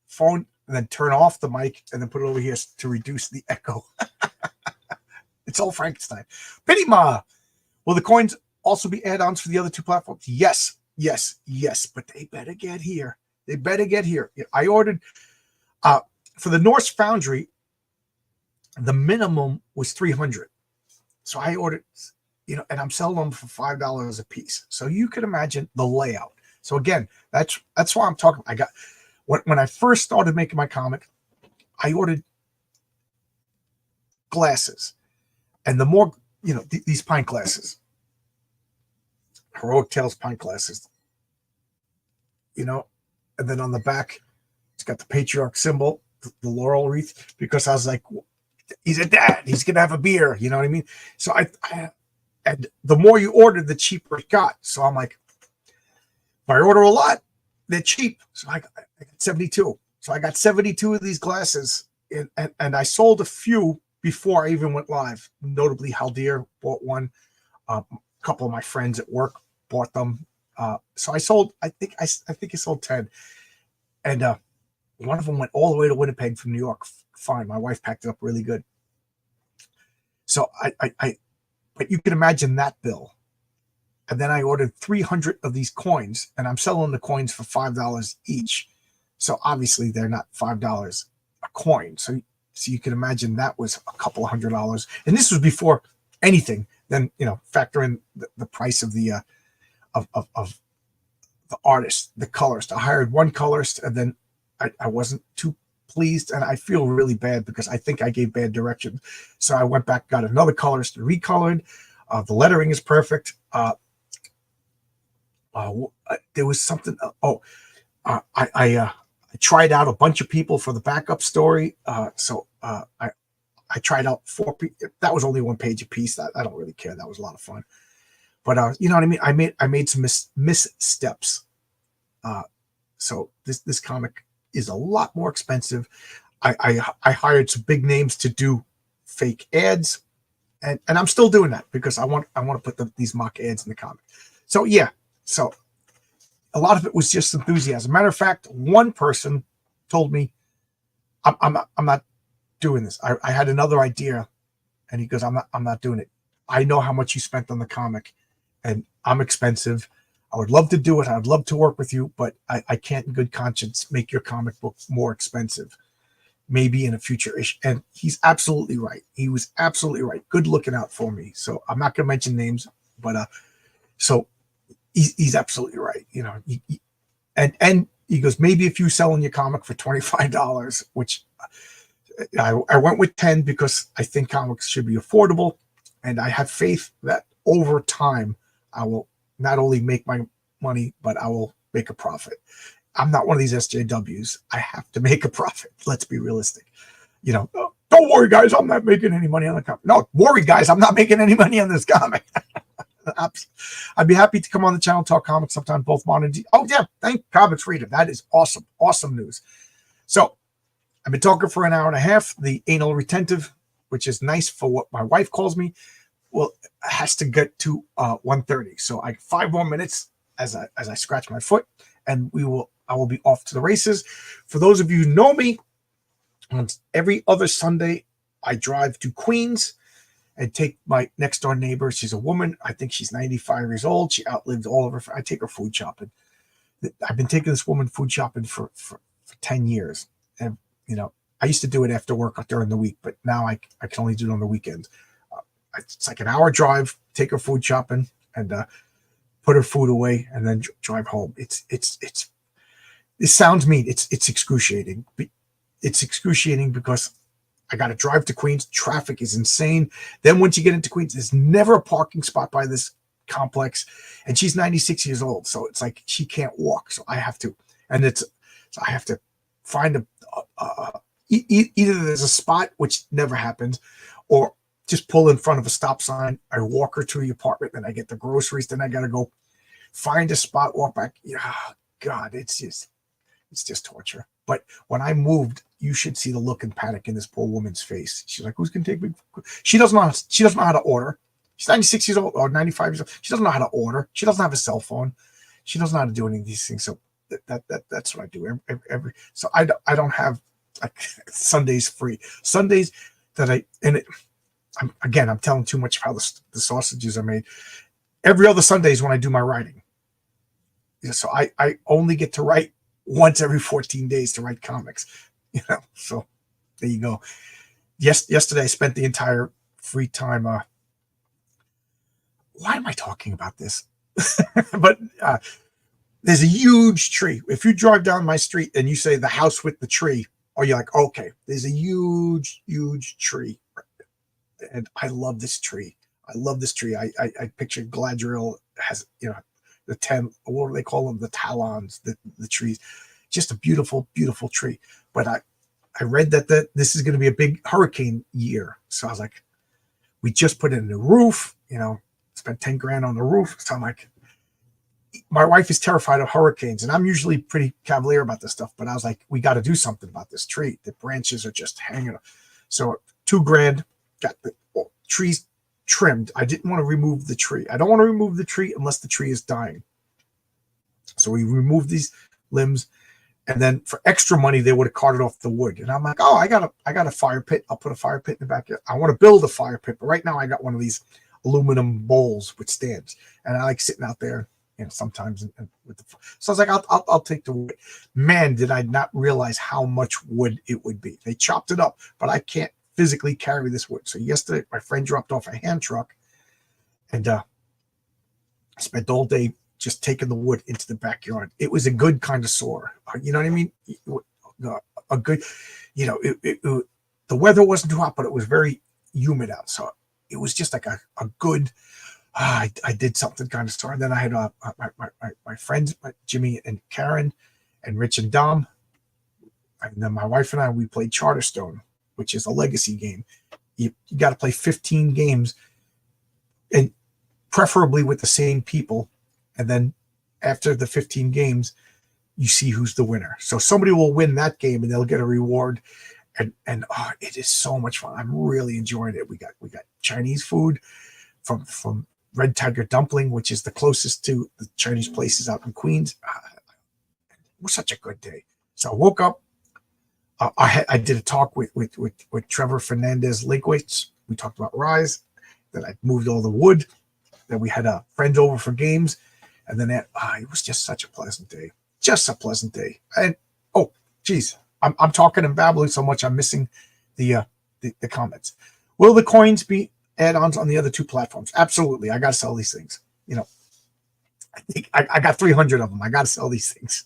phone and then turn off the mic and then put it over here to reduce the echo. It's all Frankenstein. Pity Ma. Will the coins also be add-ons for the other two platforms? Yes. But they better get here. I ordered for the Norse Foundry. The minimum was 300. So I ordered, and I'm selling them for $5 a piece. So you can imagine the layout. So again, that's why I'm talking. I got when I first started making my comic, I ordered glasses, and the more these pint glasses, Heroic Tales pint glasses, and then on the back, it's got the patriarch symbol, the laurel wreath, because I was like, he's a dad, he's gonna have a beer, you know what I mean? So and the more you ordered, the cheaper it got. So I'm like, if I order a lot, they're cheap. So I got 72. So I got 72 of these glasses, and I sold a few before I even went live. Notably, Haldir bought one. A couple of my friends at work bought them. So I sold, I think I sold 10. And one of them went all the way to Winnipeg from New York. Fine. My wife packed it up really good. So but you can imagine that bill. And then I ordered 300 of these coins, and I'm selling the coins for $5 each. So obviously they're not $5 a coin. So you can imagine that was a couple of $100. And this was before anything. Then, factor in the price of the of the artist, the colorist. I hired one colorist, and then I wasn't too pleased, and I feel really bad because I think I gave bad direction. So I went back, got another colorist, recolored. The lettering is perfect. There was something. I tried out a bunch of people for the backup story. So I tried out 4 people. That was only 1 page a piece. I don't really care. That was a lot of fun. But you know what I mean? I made some missteps. So this comic is a lot more expensive. I hired some big names to do fake ads, and I'm still doing that because I want to put these mock ads in the comic. So yeah, so a lot of it was just enthusiasm. Matter of fact, one person told me, I'm not doing this. I had another idea, and he goes, I'm not doing it. I know how much you spent on the comic, and I'm expensive. I would love to do it. I'd love to work with you, but I can't in good conscience make your comic book more expensive. Maybe in a future issue. And he's absolutely right. He was absolutely right. Good looking out for me. So I'm not going to mention names, but so he's absolutely right. You know, and he goes, maybe if you selling your comic for $25, which I went with 10 because I think comics should be affordable. And I have faith that over time, I will not only make my money, but I will make a profit. I'm not one of these SJWs. I have to make a profit. Let's be realistic. You know, don't worry, guys. I'm not making any money on the comic. No, worry, guys. I'm not making any money on this comic. I'd be happy to come on the channel, talk comics sometime, both modern. Oh, yeah. Thank Comics Freedom. That is awesome. Awesome news. So I've been talking for an hour and a half. The anal retentive, which is nice for what my wife calls me, well, has to get to 1:30. So I 5 more minutes as I scratch my foot, and I will be off to the races. For those of you who know me, on every other Sunday, I drive to Queens and take my next door neighbor. She's a woman. I think she's 95 years old. She outlived all of her. I take her food shopping. I've been taking this woman food shopping for 10 years. And, you know, I used to do it after work during the week, but now I can only do it on the weekends. It's like an hour drive, take her food shopping and put her food away and then drive home. It sounds mean. It's excruciating. It's excruciating because I got to drive to Queens. Traffic is insane. Then once you get into Queens, there's never a parking spot by this complex. And she's 96 years old. So it's like she can't walk. So I have to, so I have to find either there's a spot, which never happens, or just pull in front of a stop sign. I walk her to the apartment, then I get the groceries. Then I got to go find a spot, walk back. Yeah, God, it's just torture. But when I moved, you should see the look and panic in this poor woman's face. She's like, "Who's gonna take me?" She doesn't know how to order. She's 96 years old or 95 years old. She doesn't know how to order. She doesn't have a cell phone. She doesn't know how to do any of these things. So that's what I do. So I don't have like Sundays free. Sundays that I'm telling too much of how the sausages are made. Every other Sunday is when I do my writing. So I only get to write once every 14 days to write comics, you know. So there you go. Yesterday I spent the entire free time. Why am I talking about this? But there's a huge tree. If you drive down my street and you say the house with the tree, or you're like, okay, there's a huge, huge tree. And I love this tree. I love this tree. I picture Galadriel has, you know, what do they call them? The talons, the trees. Just a beautiful, beautiful tree. But I read that this is going to be a big hurricane year. So I was like, we just put in the roof, you know, spent 10 grand on the roof. So I'm like, my wife is terrified of hurricanes, and I'm usually pretty cavalier about this stuff, but I was like, we got to do something about this tree. The branches are just hanging. So 2 grand, got the trees trimmed. I didn't want to remove the tree. I don't want to remove the tree unless the tree is dying. So we removed these limbs, and then for extra money, they would have carted off the wood. And I'm like, oh, I got a fire pit. I'll put a fire pit in the backyard. I want to build a fire pit, but right now I got one of these aluminum bowls with stands, and I like sitting out there, you know, sometimes with the. So I was like, I'll take the wood. Man, did I not realize how much wood it would be. They chopped it up, but I can't physically carry this wood. So yesterday, my friend dropped off a hand truck, and I spent all day just taking the wood into the backyard. It was a good kind of sore. You know what I mean? A good, you know, the weather wasn't too hot, but it was very humid out. So it was just like a good, I did something kind of sore. And then I had my friends, Jimmy and Karen and Rich and Dom. And then my wife and I, we played Charterstone, which is a legacy game. You got to play 15 games, and preferably with the same people. And then after the 15 games, you see who's the winner. So somebody will win that game and they'll get a reward. And it is so much fun. I'm really enjoying it. We got Chinese food from Red Tiger Dumpling, which is the closest to the Chinese places out in Queens. It was such a good day. So I woke up. I did a talk with Trevor Fernandez Linkwitz. We talked about Rise. Then I moved all the wood. Then we had friends over for games. And then it was just such a pleasant day. Just a pleasant day. And oh, geez, I'm talking and babbling so much I'm missing the comments. Will the coins be add-ons on the other two platforms? Absolutely. I got to sell these things. I think I got 300 of them. I got to sell these things.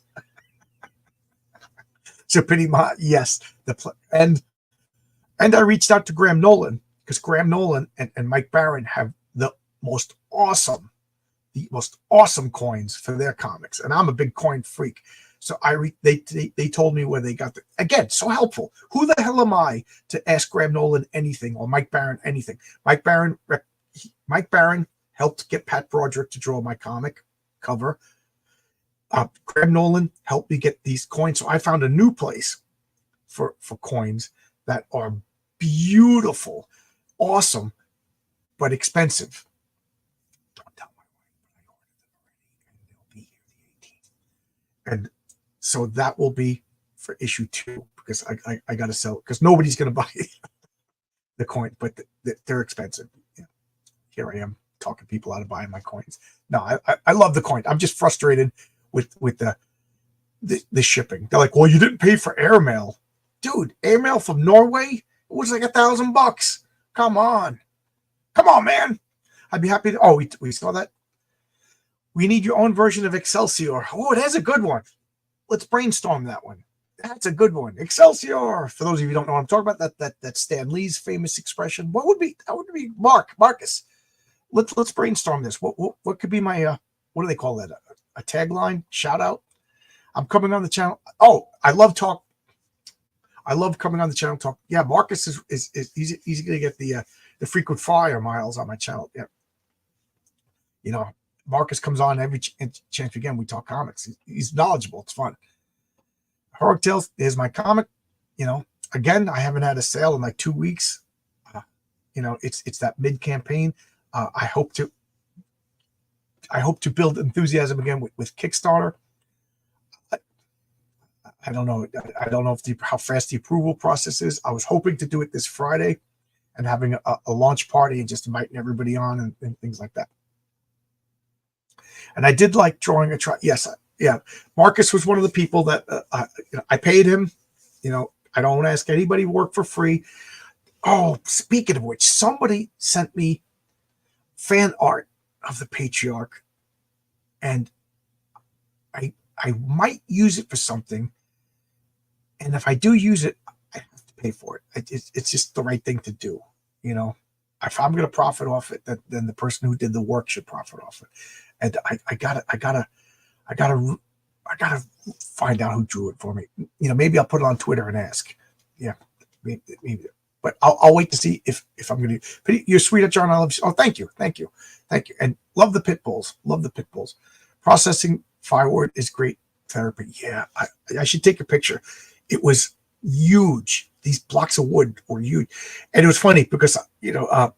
So yes. And I reached out to Graham Nolan because Graham Nolan and Mike Baron have the most awesome coins for their comics, and I'm a big coin freak. So they told me where they got the, again, so helpful. Who the hell am I to ask Graham Nolan anything or Mike Baron anything? Mike Baron helped get Pat Broderick to draw my comic cover. Graham Nolan helped me get these coins, so I found a new place for coins that are beautiful, awesome, but expensive. Don't tell my wife, but I ordered them already, and they'll be here the 18th. And so that will be for issue 2 because I got to sell it because nobody's going to buy the coin, but they're expensive. Yeah. Here I am talking people out of buying my coins. No, I love the coin. I'm just frustrated with the shipping. They're like, well, you didn't pay for airmail. Dude, airmail from Norway, it was like $1,000. Come on, man. I'd be happy to. Oh, we saw that. We need your own version of Excelsior. Oh, it has a good one. Let's brainstorm that one. That's a good one. Excelsior. For those of you who don't know what I'm talking about, that Stan Lee's famous expression. That would be Marcus. Let's brainstorm this. What could be my what do they call that? A tagline? Shout out. I'm coming on the channel. Oh, I love coming on the channel talk. Yeah, Marcus is he's gonna get the frequent flyer miles on my channel. Yeah. Marcus comes on every chance again. We talk comics. He's knowledgeable. It's fun. Heroic Tales is my comic. Again, I haven't had a sale in like 2 weeks. It's that mid campaign. I hope to build enthusiasm again with Kickstarter. I don't know. I don't know how fast the approval process is. I was hoping to do it this Friday and having a launch party and just inviting everybody on and things like that. And I did like drawing a try. Yes, yeah. Marcus was one of the people that I paid him. I don't ask anybody to work for free. Oh, speaking of which, somebody sent me fan art of the Patriarch, and I might use it for something. And if I do use it, I have to pay for it. It's just the right thing to do. If I'm going to profit off it, then the person who did the work should profit off it. And I gotta find out who drew it for me. Maybe I'll put it on Twitter and ask. Yeah, maybe. But I'll wait to see if I'm going to. But you're sweet, John. I love you. Oh, thank you, and love the pit bulls. Processing firewood is great therapy. Yeah, I should take a picture. It was huge. These blocks of wood were huge, and it was funny because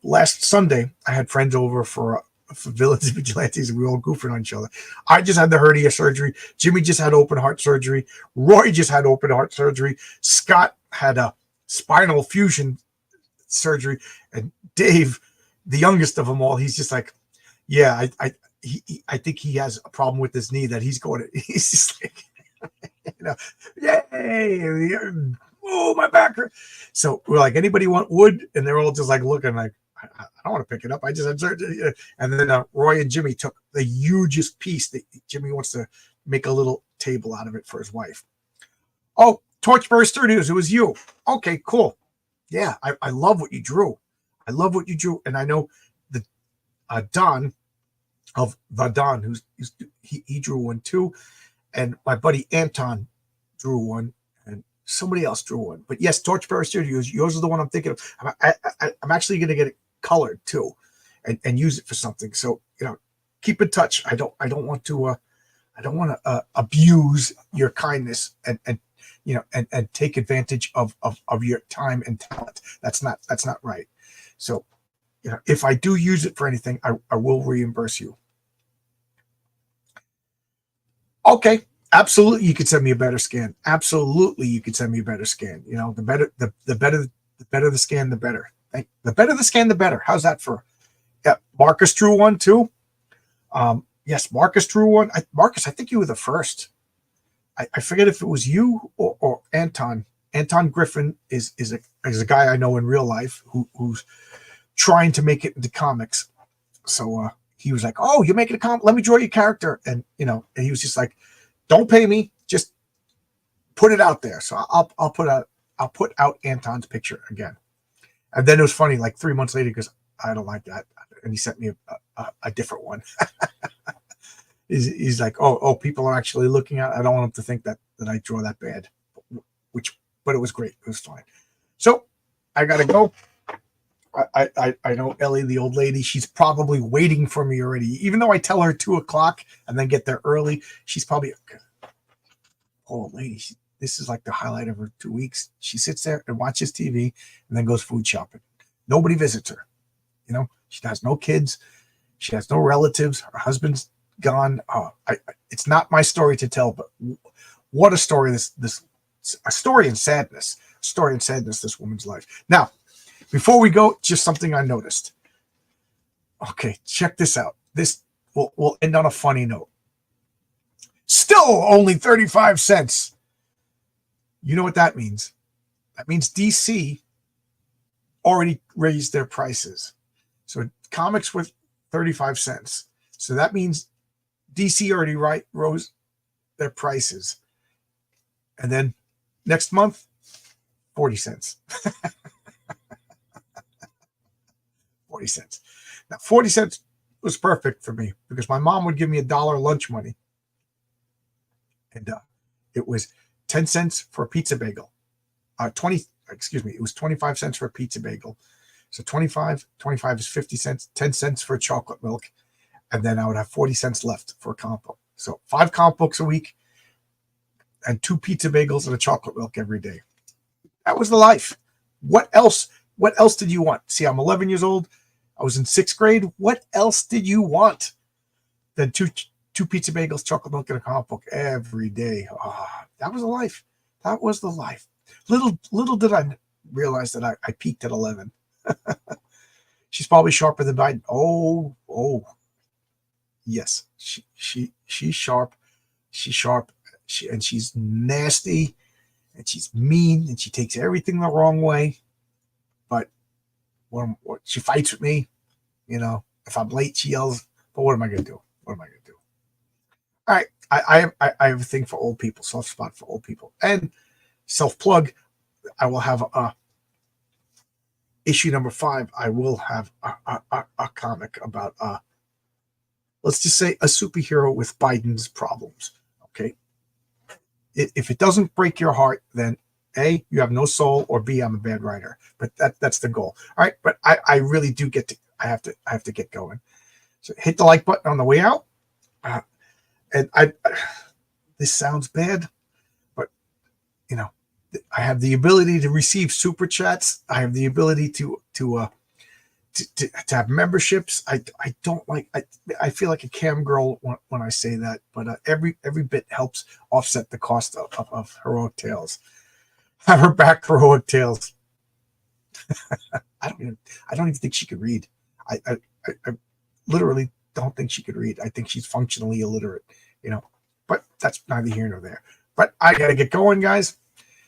last Sunday I had friends over for Villains and Vigilantes, and we were all goofing on each other. I just had the hernia surgery. Jimmy just had open heart surgery. Roy just had open heart surgery. Scott had a spinal fusion surgery, and Dave, the youngest of them all, he's just like, yeah, I think he has a problem with his knee that he's just like, yay, oh, my back hurt. So we're like, anybody want wood? And they're all just like looking like, I don't want to pick it up. I just had surgery. And then Roy and Jimmy took the hugest piece that Jimmy wants to make a little table out of it for his wife. Oh, Torchbearer Studios, it was you. Okay, cool. Yeah, I love what you drew. And I know the Don of the Don, he drew one too. And my buddy Anton drew one, and somebody else drew one. But yes, Torchbearer Studios, yours is the one I'm thinking of. I'm actually going to get it colored too, and use it for something. So keep in touch. I don't want to abuse your kindness and take advantage of your time and talent. That's not right. So if I do use it for anything, I will reimburse you. Okay, absolutely. You could send me a better scan. Absolutely, you could send me a better scan. The better the scan, the better. The better the scan, the better. How's that for? Yeah, Marcus drew one too. Yes, Marcus drew one. Marcus, I think you were the first. I forget if it was you or Anton. Anton Griffin is a guy I know in real life who's trying to make it into comics. So he was like, "Oh, you're making a comic? Let me draw your character." And and he was just like, "Don't pay me, just put it out there." So I'll put out Anton's picture again. And then it was funny, like 3 months later, because I don't like that, and he sent me a different one. He's like, oh, people are actually looking at it. I don't want them to think that I draw that bad, but it was great. It was fine. So I gotta go. I know Ellie, the old lady, she's probably waiting for me already. Even though I tell her 2:00 and then get there early, she's probably, old lady. This is like the highlight of her 2 weeks. She sits there and watches TV and then goes food shopping. Nobody visits her. She has no kids. She has no relatives. Her husband's gone. It's not my story to tell, but what a story! A story in sadness. A story in sadness. This woman's life. Now, before we go, just something I noticed. Okay, check this out. This will end on a funny note. Still only 35 cents. You know what that means? That means DC already raised their prices. So comics were 35 cents. So that means DC already rose their prices. And then next month, 40 cents. 40 cents. Now, 40 cents was perfect for me because my mom would give me $1 lunch money. And it was 10 cents for a pizza bagel. It was 25 cents for a pizza bagel. So 25 is 50 cents, 10 cents for chocolate milk. And then I would have 40 cents left for a comic book. So 5 comic books a week and 2 pizza bagels and a chocolate milk every day. That was the life. What else did you want? See, I'm 11 years old. I was in 6th grade. What else did you want than two pizza bagels, chocolate milk, and a comic book every day? Oh, that was the life. That was the life. Little did I realize that I peaked at 11. She's probably sharper than Biden. Oh, yes. She's sharp. She's sharp. She's nasty, and she's mean, and she takes everything the wrong way. But what she fights with me, if I'm late, she yells. But what am I going to do? What am I going to do? All right, I have a thing for old people, soft spot for old people, and self plug. I will have issue number 5. I will have a comic about let's just say a superhero with Biden's problems. Okay, if it doesn't break your heart, then A, you have no soul, or B, I'm a bad writer. But that's the goal. All right, but I really do get to. I have to get going. So hit the like button on the way out. And this sounds bad, but I have the ability to receive super chats. I have the ability to have memberships. I don't like. I feel like a cam girl when I say that, but every bit helps offset the cost of Heroic Tales. Have her back, Heroic Tales. I don't even think she could read. I literally don't think she could read. I think she's functionally illiterate, but that's neither here nor there. But I got to get going, guys.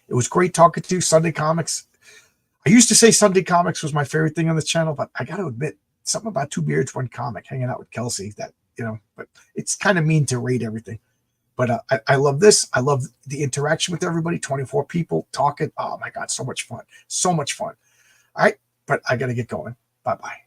It was great talking to you. Sunday Comics. I used to say Sunday Comics was my favorite thing on the channel, but I got to admit, something about 2 beards, 1 comic, hanging out with Kelsey, that, but it's kind of mean to rate everything. But I love this. I love the interaction with everybody, 24 people talking. Oh, my God, so much fun. So much fun. All right, but I got to get going. Bye-bye.